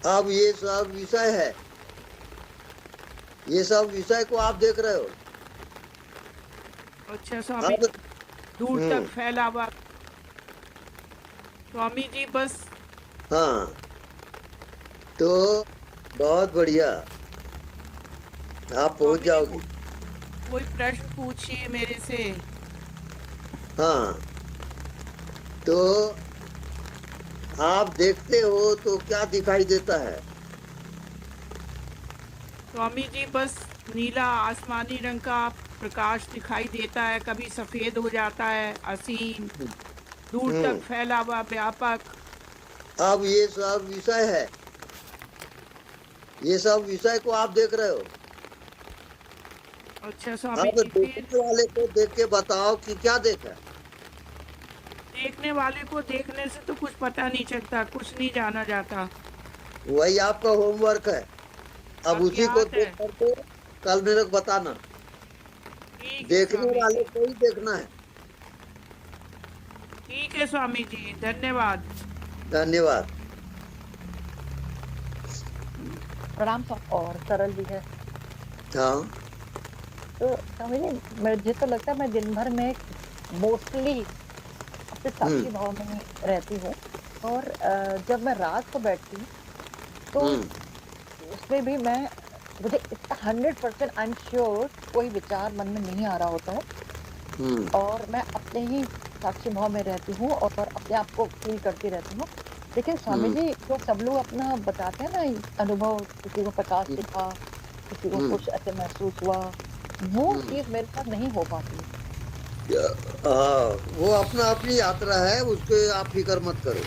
अब ये सब विषय है, ये सब विषय को आप देख रहे हो। अच्छा स्वामी, दूर तक फैला हुआ स्वामी जी बस। हाँ, तो बहुत बढ़िया, आप पहुंच जाओगे। कोई प्रश्न पूछिए मेरे से। हाँ, तो आप देखते हो तो क्या दिखाई देता है? स्वामी जी बस नीला आसमानी रंग का प्रकाश दिखाई देता है, कभी सफेद हो जाता है, असीम दूर तक फैला हुआ, व्यापक। अब ये सब विषय है, ये सब विषय को आप देख रहे हो। अच्छा स्वामी जी, देखने वाले को देख के बताओ कि क्या देखा। देखने वाले को देखने से तो कुछ पता नहीं चलता, कुछ नहीं जाना जाता। वही आपका होमवर्क है। अब उसी को देख करके कल मेरे को बताना। देखने वाले को ही देखना है। ठीक है स्वामी जी, धन्यवाद। धन्यवाद। प्रणाम और सरल भी है। हाँ। तो स्वामी जी, मुझे तो लगता है मैं दिन भर में मोस्टली अपने साक्षी भाव में रहती हूँ, और जब मैं रात को बैठती हूँ तो उसमें भी मुझे 100% आई एम श्योर कोई विचार मन में नहीं आ रहा होता है, और मैं अपने ही साक्षी भाव में रहती हूँ और अपने आप को फील करती रहती हूँ। लेकिन स्वामी जी, जो सब लोग अपना बताते हैं ना अनुभव, किसी को प्रकाश दिखा, किसी को कुछ ऐसे महसूस हुआ, वो चीज मेरे साथ नहीं हो पाती। वो अपनी यात्रा है, उसके आप फिक्र मत करो।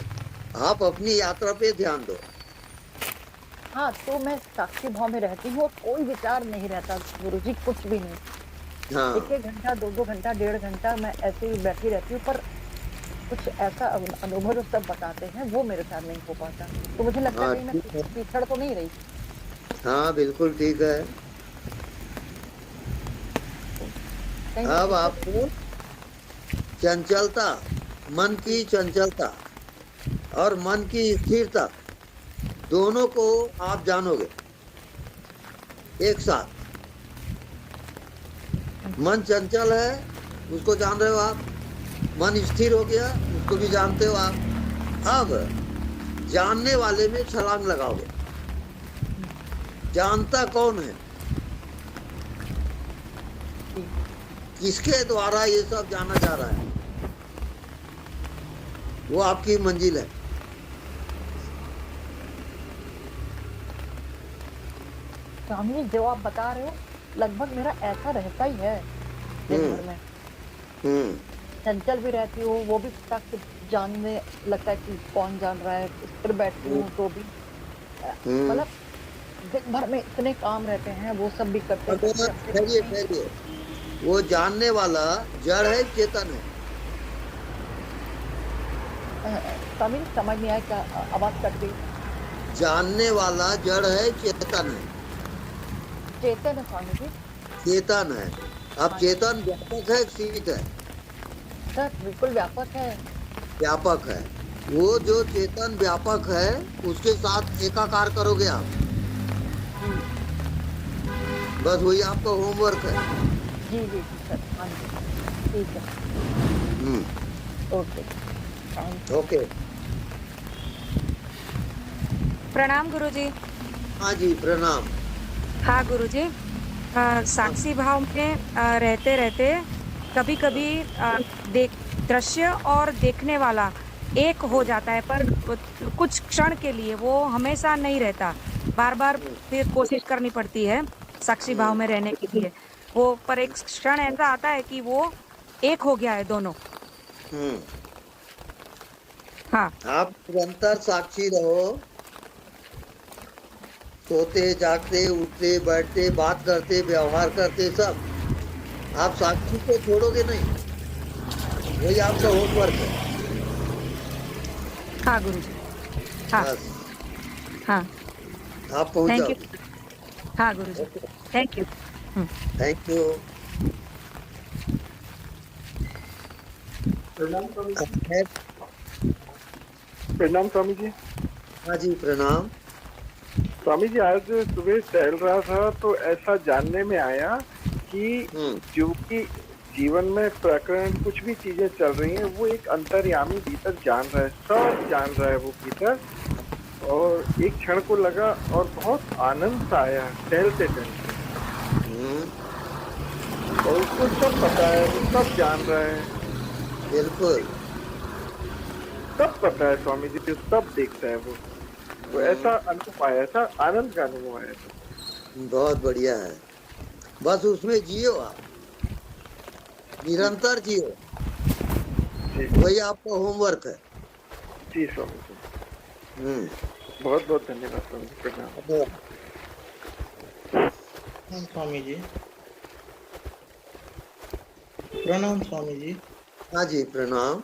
आप अपनी यात्रा पे ध्यान दो। हाँ, तो मैं साक्षी भाव में रहती हूँ और कोई विचार नहीं रहता गुरुजी, कुछ भी नहीं। हाँ। 1 घंटा 2 घंटा 1.5 घंटा मैं ऐसे ही बैठी रहती हूँ, पर कुछ ऐसा अनुभव जो सब बताते हैं वो मेरे साथ नहीं हो पाता। तो मुझे लगता है मैं पिछड़ तो नहीं रही। हाँ, बिल्कुल ठीक है। अब आपको चंचलता, मन की चंचलता और मन की स्थिरता, दोनों को आप जानोगे एक साथ। मन चंचल है, उसको जान रहे हो आप। मन स्थिर हो गया, उसको भी जानते हो आप। अब जानने वाले में छलांग लगाओगे। जानता कौन है, किसके द्वारा ये सब जाना जा रहा है, वो आपकी मंजिल है। स्वामी जी, जो आप बता रहे हो लगभग मेरा ऐसा रहता ही है दिन भर में। चंचल भी रहती हूँ, वो भी तक जानने लगता है कि कौन जान रहा है। फिर बैठती हूँ तो भी मतलब दिन भर में इतने काम रहते हैं, वो सब भी करते हैं। वो जानने वाला जड़ है, चेतन है। स्वामी जी, समझ नहीं आया, क्या आवाज कट गई? जानने वाला जड़ है, चेतन है। चेतन है स्वामी जी। चेतन है। अब चेतन व्यापक है, सीमित है? सर बिल्कुल व्यापक है। व्यापक है। वो जो चेतन व्यापक है, उसके साथ एकाकार करोगे आप। बस वही आपका होमवर्क है। जी जी सर, हाँ जी, ठीक है। Okay okay. प्रणाम गुरुजी। हाँ जी, प्रणाम। हाँ गुरुजी, साक्षी भाव में रहते रहते कभी कभी दृश्य और देखने वाला एक हो जाता है, पर कुछ क्षण के लिए, वो हमेशा नहीं रहता। बार बार फिर कोशिश करनी पड़ती है साक्षी भाव में रहने के लिए। वो पर एक क्षण ऐसा आता है कि वो एक हो गया है दोनों। हाँ। आप निरंतर साक्षी रहो, सोते जागते उठते बैठते बात करते व्यवहार करते सब, आप साक्षी को छोड़ोगे नहीं। वही आपका होमवर्क है। हाँ गुरुजी। हाँ हाँ, आप पहुंच जाओ। Thank you. हाँ गुरुजी, थैंक यू। Thank you. प्रणाम स्वामी जी। हाँ जी, प्रणाम। स्वामी जी, आज सुबह टहल रहा था तो ऐसा जानने में आया कि जो कि जीवन में प्रकरण कुछ भी चीजें चल रही हैं, वो एक अंतर्यामी भीतर जान रहा है, सब जान रहा है वो भीतर। और एक क्षण को लगा और बहुत आनंद सा आया टहलते टहलते। और उसको सब पता है, वो सब जान रहा है। बिल्कुल सब पता है स्वामी जी, सब देखता है वो। तो ऐसा अनुभव आया, ऐसा आनंद का अनुभव आया था। बहुत बढ़िया है। बस उसमें जियो आप, निरंतर जियो। वही आपका होमवर्क है। जी स्वामी जी। बहुत बहुत धन्यवाद स्वामी जी। प्रणाम। स्वामी जी। प्रणाम स्वामी जी। हाँ जी, प्रणाम।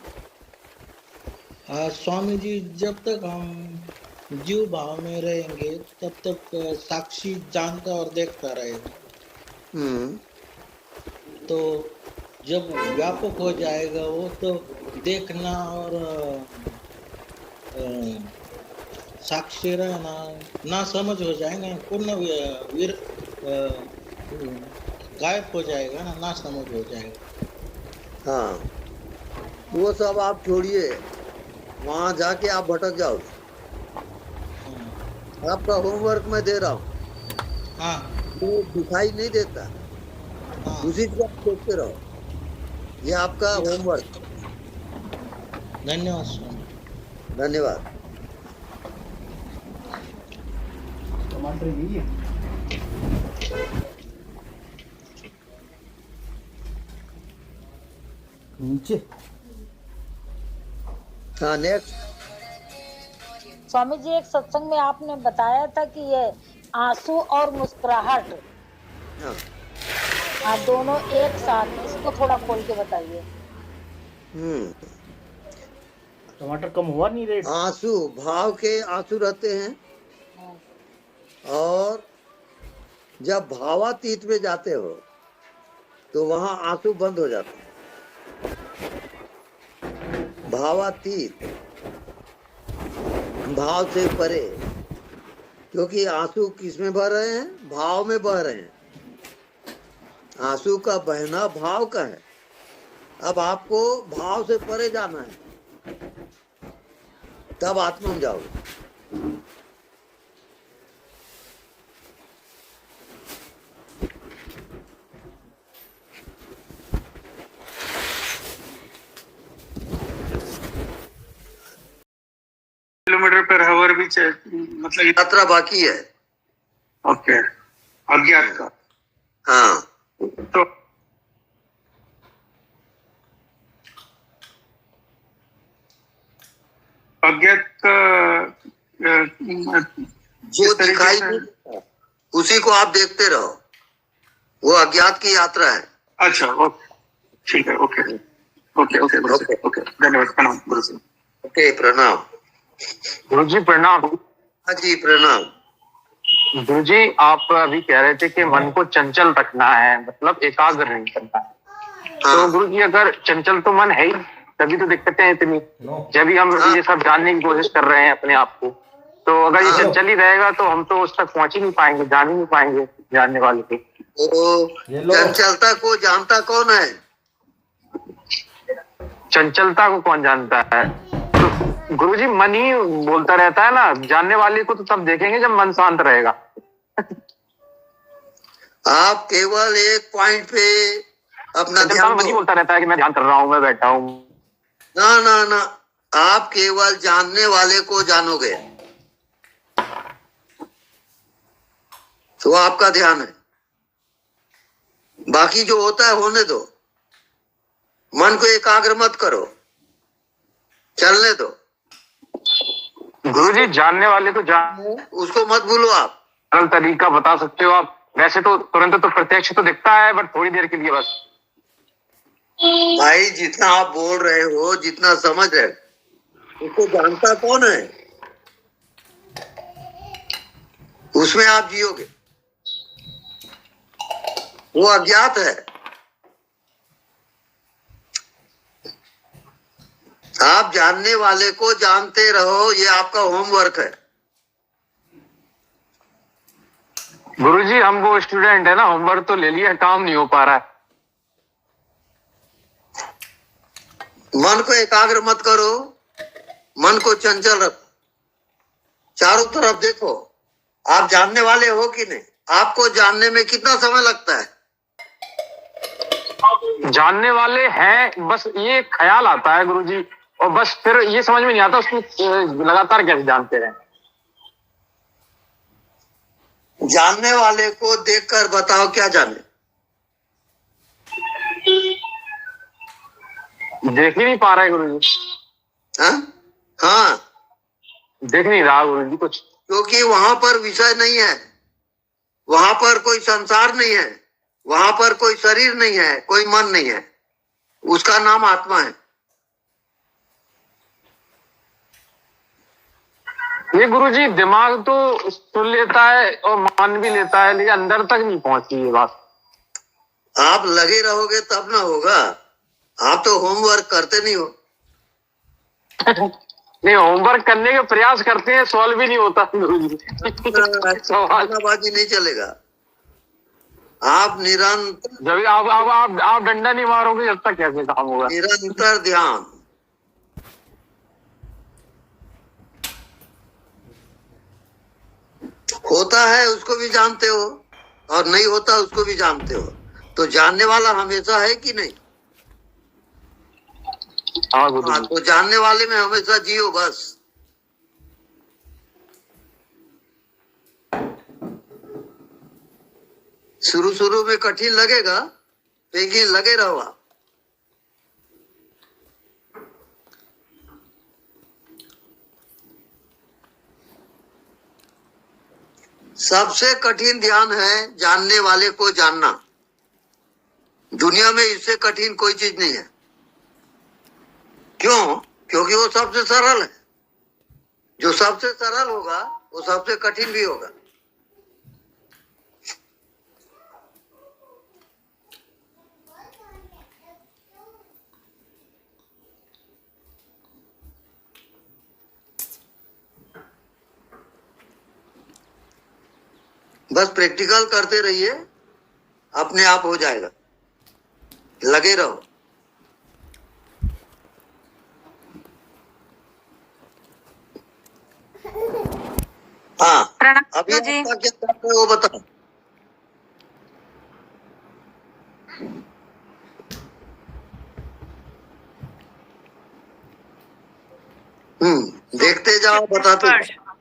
स्वामी जी, जब तक हम जीव भाव में रहेंगे तब तक साक्षी जानता और देखता रहेगा। तो जब व्यापक हो जाएगा वो, तो देखना और साक्षी रहना ना समझ हो जाएगा, पूर्ण गायब हो जाएगा ना समझ हो जाएगा। हाँ, वो सब आप छोड़िए, वहां जाके आप भटक जाओगे। आपका होमवर्क मैं दे रहा हूँ। वो दिखाई नहीं देता, उसी को आप देखते रहो। ये आपका होमवर्क। धन्यवाद स्वामी। धन्यवाद। टमाटर यही है। नीचे। हाँ, नेक्स्ट। स्वामी जी, एक सत्संग में आपने बताया था कि ये आंसू और मुस्कुराहट दोनों एक साथ, इसको थोड़ा खोल के बताइए। टमाटर कम हुआ नहीं रेट? आंसू, भाव के आंसू रहते हैं, और जब भावातीत में जाते हो तो वहां आंसू बंद हो जाते हैं। भावातीत, भाव से परे, क्योंकि आंसू किस में बह रहे हैं? भाव में बह रहे हैं। आंसू का बहना भाव का है। अब आपको भाव से परे जाना है, तब आत्मा में जाओगे। किलोमीटर पर आवर भी मतलब यात्रा बाकी है। ओके, अज्ञात का। हाँ, तो अज्ञात जो दिखाई नहीं देता, उसी को आप देखते रहो। वो अज्ञात की यात्रा है। अच्छा, ओके, ठीक है, okay okay okay okay okay, धन्यवाद, प्रणाम गुरु जी। ओके, प्रणाम गुरु जी। प्रणाम। हाँ जी, प्रणाम। गुरु जी, आप अभी कह रहे थे कि मन को चंचल रखना है, मतलब एकाग्र नहीं करना है। तो गुरु जी, अगर चंचल तो मन है ही, तभी तो दिक्कतें हैं इतनी। जब भी हम ये सब जानने की कोशिश कर रहे हैं अपने आप को, तो अगर ये चंचल ही रहेगा तो हम तो उस तक पहुंच ही नहीं पाएंगे, जान ही नहीं पाएंगे जानने वाले को। चंचलता को जानता कौन है? चंचलता को कौन जानता है? तो गुरुजी, मन ही बोलता रहता है ना। जानने वाले को तो तब देखेंगे जब मन शांत रहेगा। आप केवल एक पॉइंट पे अपना ध्यान मन ही बोलता रहता है कि मैं ध्यान कर रहा हूँ, मैं बैठा हूँ। ना ना ना, आप केवल जानने वाले को जानोगे तो आपका ध्यान है। बाकी जो होता है होने दो। मन को एकाग्र मत करो, चलने दो। गुरुजी, जानने वाले तो उसको मत भूलो। आप सरल तरीका बता सकते हो आप? वैसे तो तुरंत तो प्रत्यक्ष तो दिखता है, बट थोड़ी देर के लिए बस। भाई, जितना आप बोल रहे हो, जितना समझ रहे हो, उसको जानता कौन है? उसमें आप जियोगे। वो अज्ञात है। आप जानने वाले को जानते रहो, ये आपका होमवर्क है। गुरुजी, हम वो स्टूडेंट है ना, होमवर्क तो ले लिया, काम नहीं हो पा रहा है। मन को एकाग्र मत करो, मन को चंचल रखो। चारों तरफ देखो। आप जानने वाले हो कि नहीं? आपको जानने में कितना समय लगता है? जानने वाले हैं, बस ये ख्याल आता है गुरुजी, और बस फिर ये समझ में नहीं आता उसको लगातार कैसे जानते रहे। जानने वाले को देखकर बताओ क्या जाने। देख ही नहीं पा रहे गुरुजी। हाँ, देख नहीं रहा गुरुजी कुछ, क्योंकि वहां पर विषय नहीं है, वहां पर कोई संसार नहीं है, वहां पर कोई शरीर नहीं है, कोई मन नहीं है। उसका नाम आत्मा है। ये गुरुजी दिमाग तो सुन लेता है और मान भी लेता है, लेकिन अंदर तक नहीं पहुंचती ये बात। आप लगे रहोगे तब ना होगा। आप तो होमवर्क करते नहीं हो। नहीं, होमवर्क करने के प्रयास करते हैं, सॉल्व भी नहीं होता गुरुजी। सवालबाजी नहीं चलेगा। आप निरंतर, जब आप डंडा नहीं मारोगे जब तक कैसे काम होगा? निरंतर ध्यान। होता है उसको भी जानते हो और नहीं होता उसको भी जानते हो, तो जानने वाला हमेशा है कि नहीं? हाँ, तो जानने वाले में हमेशा जियो बस। शुरू में कठिन लगेगा, लेकिन लगे रहो आप। सबसे कठिन ध्यान है जानने वाले को जानना। दुनिया में इससे कठिन कोई चीज नहीं है। क्यों? क्योंकि वो सबसे सरल है। जो सबसे सरल होगा वो सबसे कठिन भी होगा। बस प्रैक्टिकल करते रहिए, अपने आप हो जाएगा। लगे रहो। हाँ, अभी आपका क्या करते हो वो बताओ। देखते जाओ, बताते जाओ।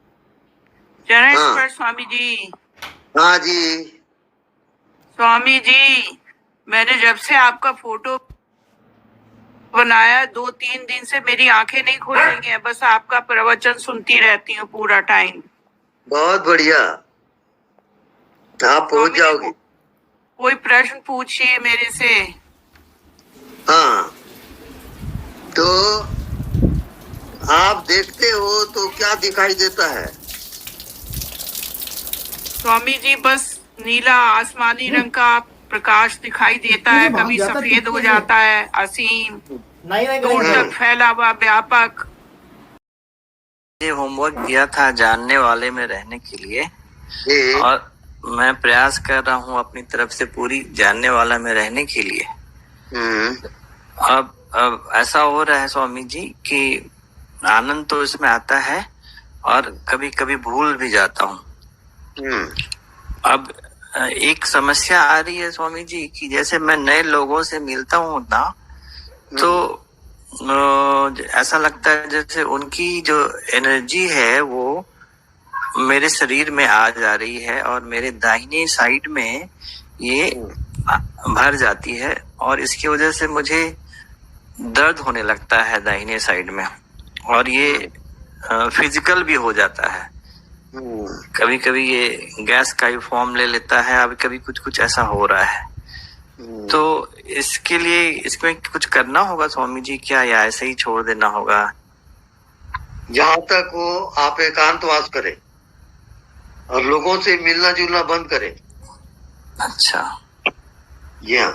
चरण हाँ। स्पर्श स्वामी जी। हाँ जी। स्वामी जी, मैंने जब से आपका फोटो बनाया 2-3 दिन से मेरी आंखें नहीं खुल रही हैं, बस आपका प्रवचन सुनती रहती हूँ पूरा टाइम। बहुत बढ़िया, आप पहुंच जाओगे। कोई प्रश्न पूछिए मेरे से। हाँ, तो आप देखते हो तो क्या दिखाई देता है? स्वामी जी, बस नीला आसमानी रंग का प्रकाश दिखाई देता है, कभी सफेद हो जाता है, असीम, दूर तक फैला हुआ, व्यापक। ये होमवर्क दिया था जानने वाले में रहने के लिए, और मैं प्रयास कर रहा हूँ अपनी तरफ से पूरी जानने वाला में रहने के लिए। अब ऐसा हो रहा है स्वामी जी कि आनंद तो इसमें आता है और कभी कभी भूल भी जाता हूँ। अब एक समस्या आ रही है स्वामी जी कि जैसे मैं नए लोगों से मिलता हूँ ना, तो ऐसा लगता है जैसे उनकी जो एनर्जी है वो मेरे शरीर में आ जा रही है और मेरे दाहिने साइड में ये भर जाती है, और इसकी वजह से मुझे दर्द होने लगता है दाहिने साइड में, और ये फिजिकल भी हो जाता है। कभी कभी ये गैस का ही फॉर्म ले लेता है, अभी कभी कुछ कुछ ऐसा हो रहा है। तो इसके लिए इसमें कुछ करना होगा स्वामी जी क्या, या ऐसे ही छोड़ देना होगा? जहाँ तक हो आप एकांतवास करें और लोगों से मिलना जुलना बंद करें। अच्छा। जी हाँ,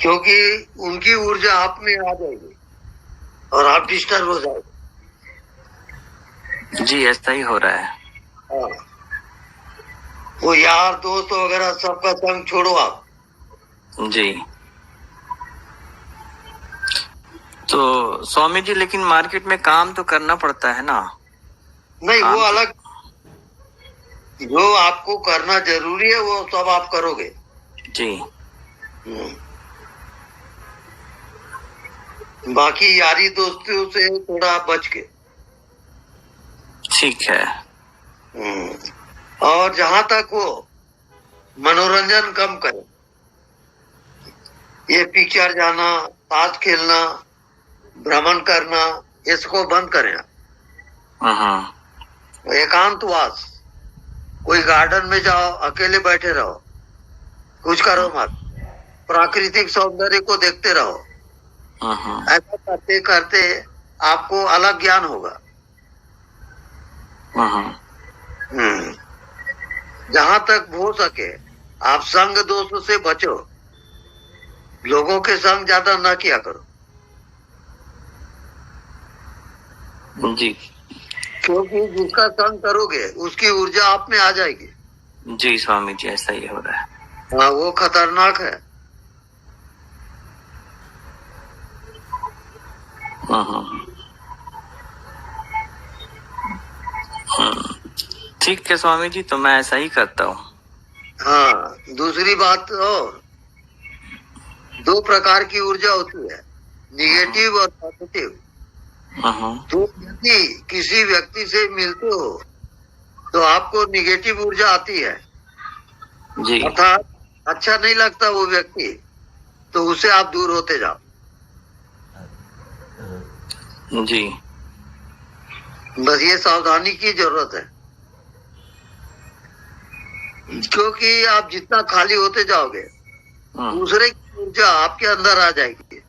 क्योंकि उनकी ऊर्जा आप में आ जाएगी और आप डिस्टर्ब हो जाएंगे। जी ऐसा ही हो रहा है। हाँ, वो यार दोस्त वगैरह सबका संग छोड़ो आप। जी। तो स्वामी जी, लेकिन मार्केट में काम तो करना पड़ता है ना? नहीं, वो अलग, जो आपको करना जरूरी है वो सब आप करोगे। जी। बाकी यारी दोस्तियों से थोड़ा बच के। ठीक है। और जहां तक हो मनोरंजन कम करें। ये पिक्चर जाना, ताश खेलना, भ्रमण करना, इसको बंद करें। एकांतवास, कोई गार्डन में जाओ, अकेले बैठे रहो, कुछ करो मत, प्राकृतिक सौंदर्य को देखते रहो। ऐसा करते करते आपको अलग ज्ञान होगा। जहां तक हो सके आप संग दोष से बचो, लोगों के संग ज्यादा ना किया करो जी क्योंकि जिसका संग करोगे उसकी ऊर्जा आप में आ जाएगी। जी स्वामी जी, ऐसा ही हो रहा है। हाँ, वो खतरनाक है। ठीक है स्वामी जी, तो मैं ऐसा ही करता हूँ। हाँ, दूसरी बात और 2 प्रकार की ऊर्जा होती है, निगेटिव और पॉजिटिव। तो यदि किसी व्यक्ति से मिलते हो तो आपको निगेटिव ऊर्जा आती है जी, अर्थात अच्छा नहीं लगता वो व्यक्ति, तो उससे आप दूर होते जाओ जी। बस ये सावधानी की जरूरत है, क्योंकि आप जितना खाली होते जाओगे दूसरे की ऊर्जा आपके अंदर आ जाएगी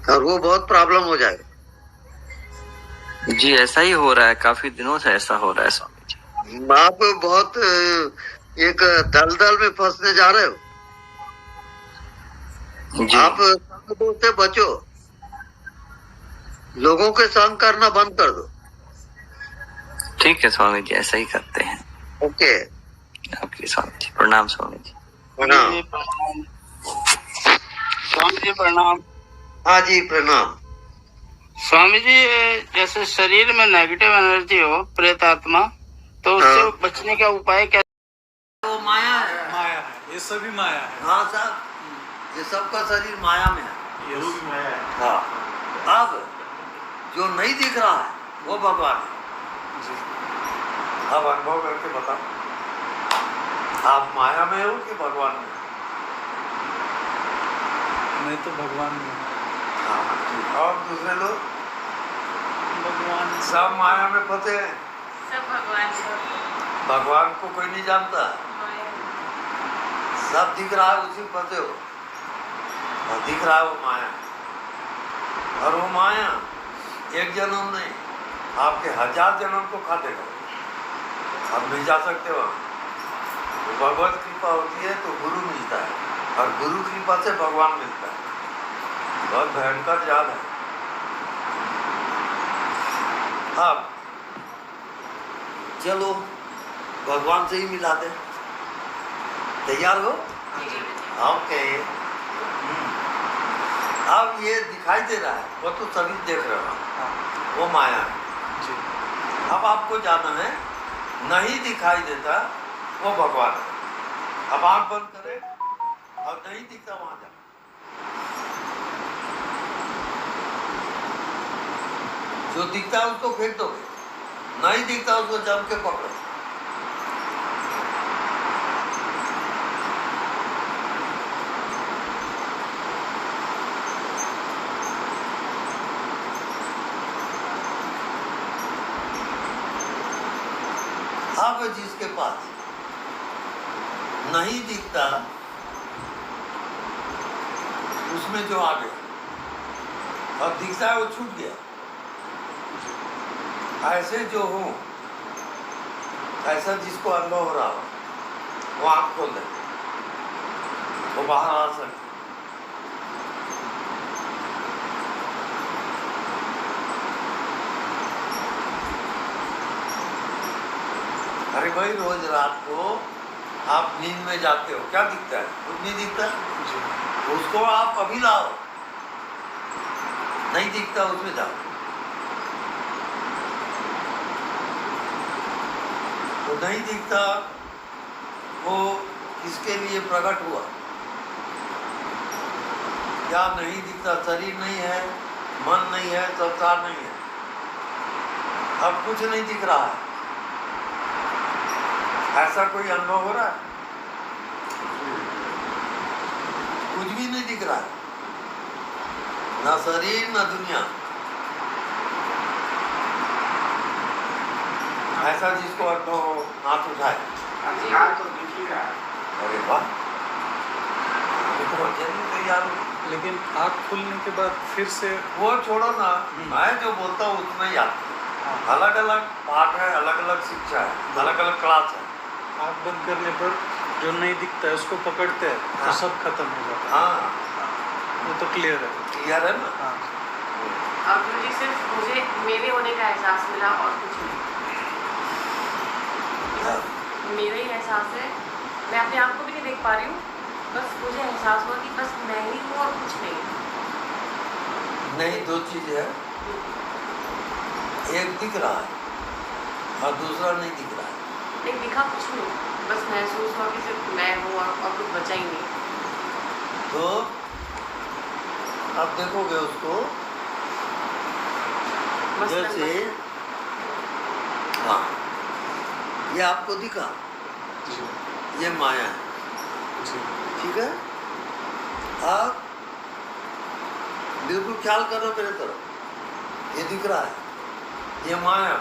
और वो बहुत प्रॉब्लम हो जाएगा। जी ऐसा ही हो रहा है, काफी दिनों से ऐसा हो रहा है स्वामी जी। आप बहुत एक दलदल में फंसने जा रहे हो जी। आप संग से बचो, लोगों के संग करना बंद कर दो। ठीक है स्वामी जी, ऐसा ही करते हैं। ओके ओके स्वामी जी, प्रणाम स्वामी जी। प्रणाम। स्वामी जी प्रणाम। हाँ जी प्रणाम। स्वामी जी, जैसे शरीर में नेगेटिव एनर्जी हो, प्रेत आत्मा, तो उससे बचने का उपाय क्या? वो माया है। माया है, ये सभी माया है। हाँ साहब, ये सबका शरीर माया में है। ये भी माया है। हाँ, अब जो नहीं दिख रहा है वो भगवान है। अब अनुभव करके बताओ, आप माया में हो कि भगवान में? मैं तो भगवान में। हाँ, और दूसरे लोग भगवान सब माया में फंसे हैं। सब भगवान भगवान को कोई नहीं जानता, सब दिख रहा है उसी में फंसे हो, और दिख रहा है वो माया, और वो माया एक जन्म नहीं आपके 1000 जन्म को खा देगा। आप नहीं जा सकते वहाँ। तो भगवत कृपा होती है तो गुरु मिलता है, और गुरु कृपा से भगवान मिलता है। बहुत भयंकर जाल है। अब चलो भगवान से ही मिला दे। तैयार हो? ओके। अब ये दिखाई दे रहा है, वो तो सभी देख रहे हो, वो माया है। अब आपको जाना है, नहीं दिखाई देता वो भगवान है। अब आंख बंद करें और नहीं दिखता वहां जाओ। जो दिखता है उसको फेंक दोगे, नहीं दिखता उसको जम के पकड़ो। अब जिसके पास नहीं दिखता उसमें जो आ गया, अब दिखता है वो छूट गया। ऐसे जो हो, ऐसा जिसको अनुभव हो रहा हो, वो आँख खोल दे, वो बाहर आ सकते। अरे भाई, रोज रात को आप नींद में जाते हो, क्या दिखता है? कुछ नहीं दिखता। उसको आप अभी लाओ, नहीं दिखता उसमें जाओ। तो नहीं दिखता वो किसके लिए प्रकट हुआ? क्या नहीं दिखता? शरीर नहीं है, मन नहीं है, संसार नहीं है, अब कुछ नहीं दिख रहा है। ऐसा कोई अनुभव हो रहा है? कुछ भी नहीं दिख रहा है, ना शरीर ना दुनिया। ऐसा जिसको अनुभव हो, हाथ उठाए। तो दिख ही रहा है। अरे वाह, तैयार हो। लेकिन आँख खुलने के बाद फिर से वो छोड़ो ना, मैं जो बोलता हूँ उसमें याद करो। अलग अलग पाठ है, अलग अलग शिक्षा है, अलग अलग क्लास है। आँख बंद करने पर जो नहीं दिखता है उसको पकड़ते हैं तो सब खत्म हो जाता है। हाँ वो तो क्लियर है। क्लियर है ना। हाँ अब गुरुजी सिर्फ मुझे मेरे होने का एहसास मिला और कुछ नहीं। मेरा ही एहसास है, मैं अपने आप को भी नहीं देख पा रही हूँ, बस मुझे एहसास हुआ कि बस मैं ही हूँ और कुछ नहीं। नहीं, दो चीज है, एक दिख रहा है और दूसरा नहीं दिख रहा है। नहीं दिखा कुछ नहीं, बस महसूस हुआ कि सिर्फ मैं हूँ और कुछ बचा ही नहीं। तो अब देखोगे उसको जैसे, हाँ ये आपको दिखा, ये माया है, ठीक है। आप बिल्कुल ख्याल करो मेरे तरफ, ये दिख रहा है, ये माया,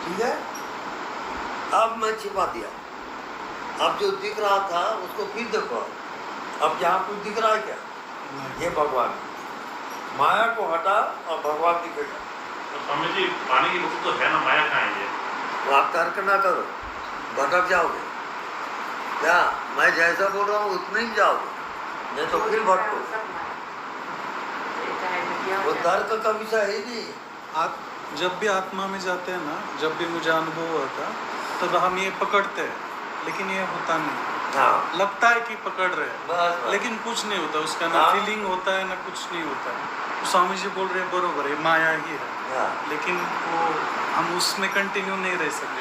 ठीक है। अब मैं छिपा दिया, अब जो दिख रहा था उसको फिर देखो, अब यहाँ कुछ दिख रहा है क्या? ये भगवान, माया को हटा और भगवान दिखेगा। तो स्वामी जी पानी की बुक तो है ना, माया कहाँ है ये? तो आप तर्क ना करो, भटक जाओगे। क्या मैं जैसा बोल रहा हूँ उतना ही जाओगे, नहीं तो फिर भटको। वो तर्क का विषय है ही नहीं। आप जब भी आत्मा में जाते हैं ना, जब भी मुझे अनुभव हुआ था तब हम ये पकड़ते हैं, लेकिन ये होता नहीं। हाँ। लगता है कि पकड़ रहे हैं, बस। लेकिन कुछ नहीं होता उसका, ना हाँ। फीलिंग होता है ना कुछ नहीं होता है। तो स्वामी जी बोल रहे हैं बरोबर है, माया ही है, हाँ। लेकिन वो हम उसमें कंटिन्यू नहीं रह सकते।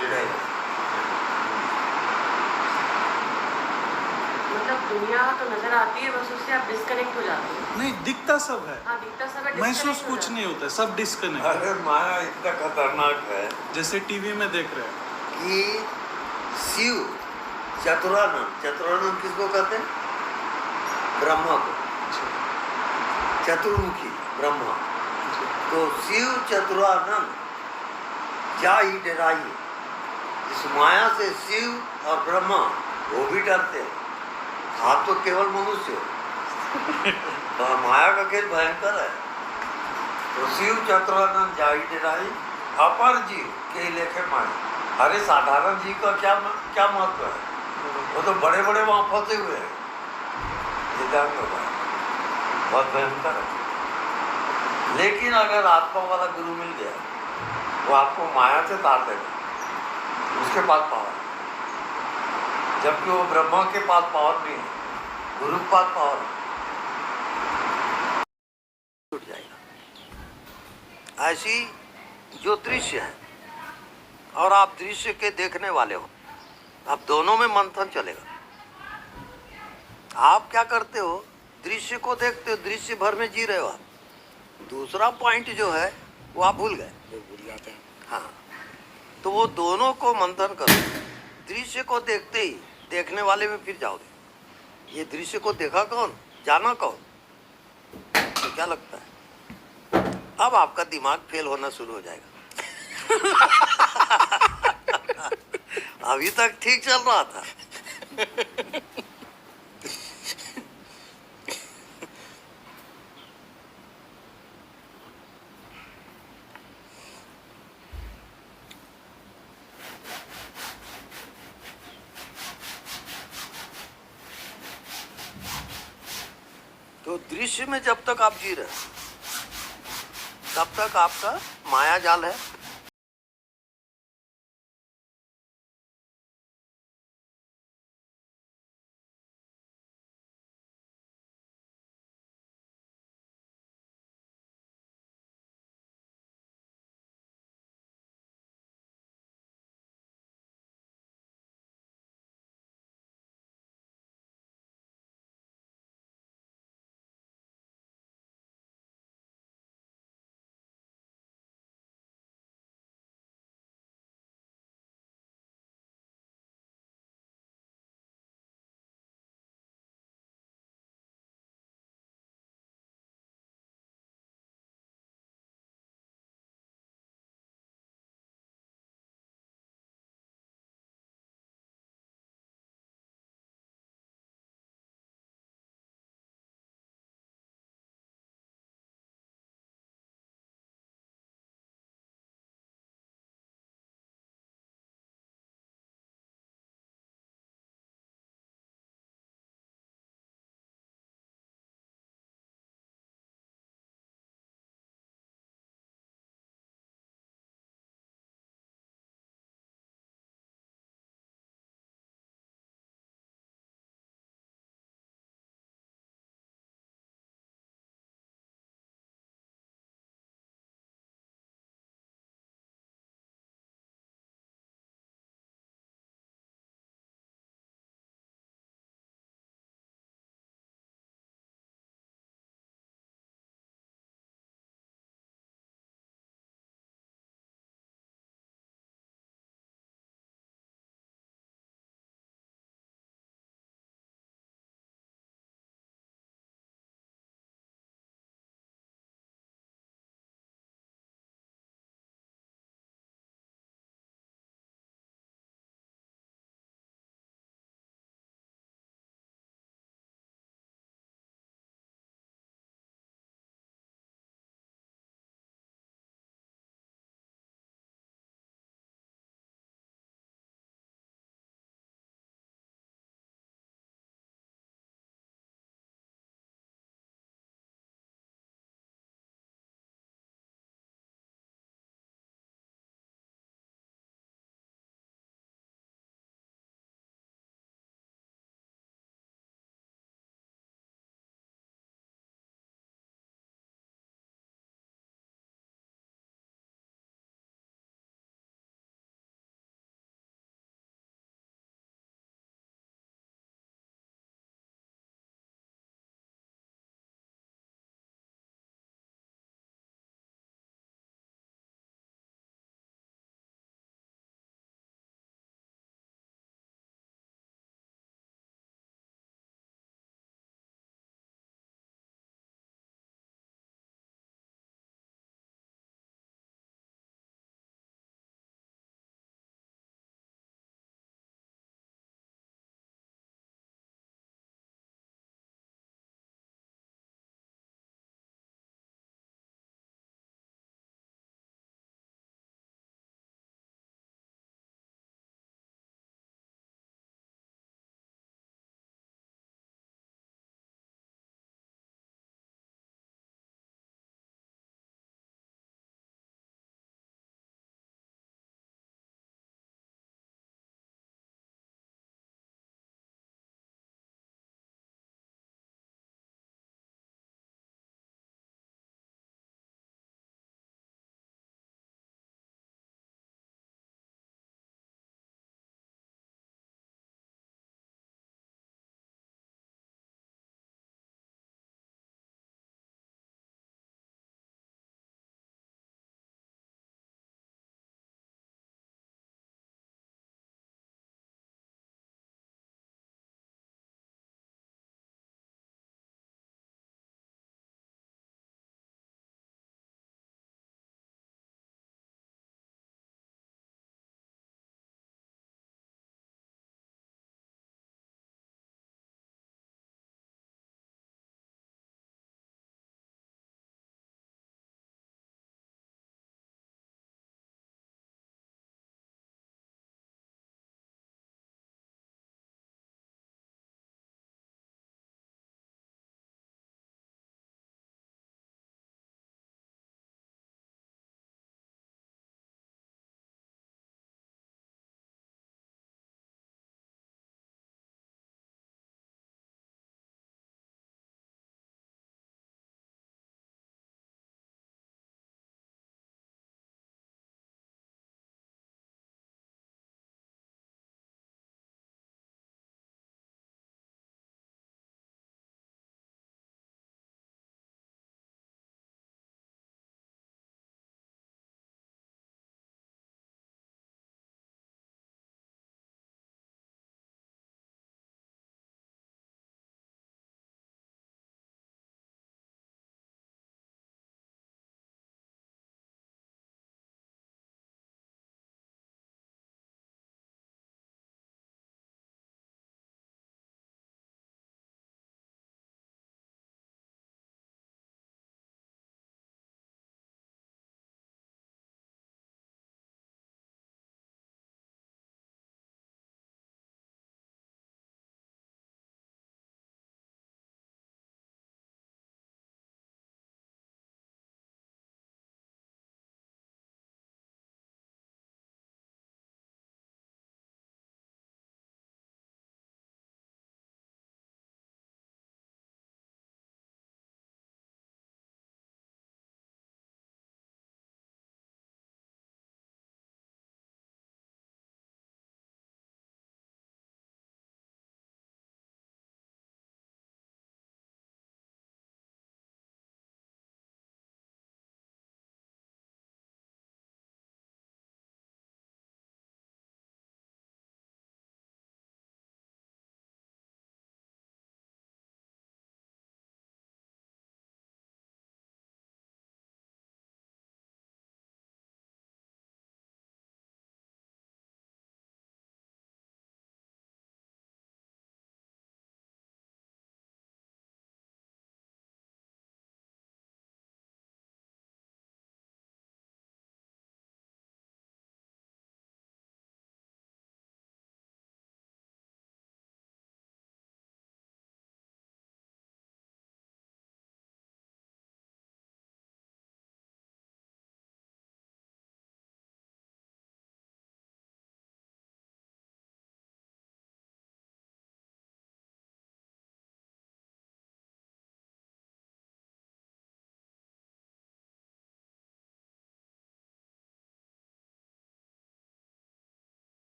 मतलब दुनिया तो नजर आती है, बस उससे आप डिस्कनेक्ट हो जाते हैं। नहीं, दिखता सब है, हाँ दिखता सब है, महसूस disconnect हो कुछ जाते नहीं होता है, सब डिस्कनेक्ट। अरे माया इतना खतरनाक है, जैसे टीवी में देख रहे हैं कि शिव चतुरानंद, चतुरानंद किसको कहते हैं? ब्रह्मा को, चतुर्मुखी ब्रह्मा। तो शिव चतुरानंद क्या ही डराइए, इस माया से शिव और ब्रह्मा वो भी डरते हैं। आप तो केवल मनुष्य हो, तो माया का खेल भयंकर है। तो शिव चतुरानंद जा ही डराई, अपर जीव के लेखे माया। अरे साधारण जीव का क्या महत्व है? वो तो बड़े बड़े वहां फंसे हुए हैं, ये जान लो भाई, बहुत भयंकर है। लेकिन अगर आत्मा वाला गुरु मिल गया, वो आपको माया से तार देगा, उसके पास पावर है। जबकि वो ब्रह्मा के पास पावर नहीं है, गुरु के पास पावर है, छूट जाएगा। ऐसी जो दृश्य है और आप दृश्य के देखने वाले हो, अब दोनों में मंथन चलेगा। आप क्या करते हो? दृश्य को देखते हो, दृश्य भर में जी रहे हो आप। दूसरा पॉइंट जो है वो आप भूल गए, भूल जाते हैं। हाँ, तो वो दोनों को मंथन करो। दृश्य को देखते ही देखने वाले में फिर जाओगे, ये दृश्य को देखा कौन, जाना कौन, तो क्या लगता है? अब आपका दिमाग फेल होना शुरू हो जाएगा। अभी तक ठीक चल रहा था। तो दृश्य में जब तक आप जी रहे तब तक आपका माया जाल है,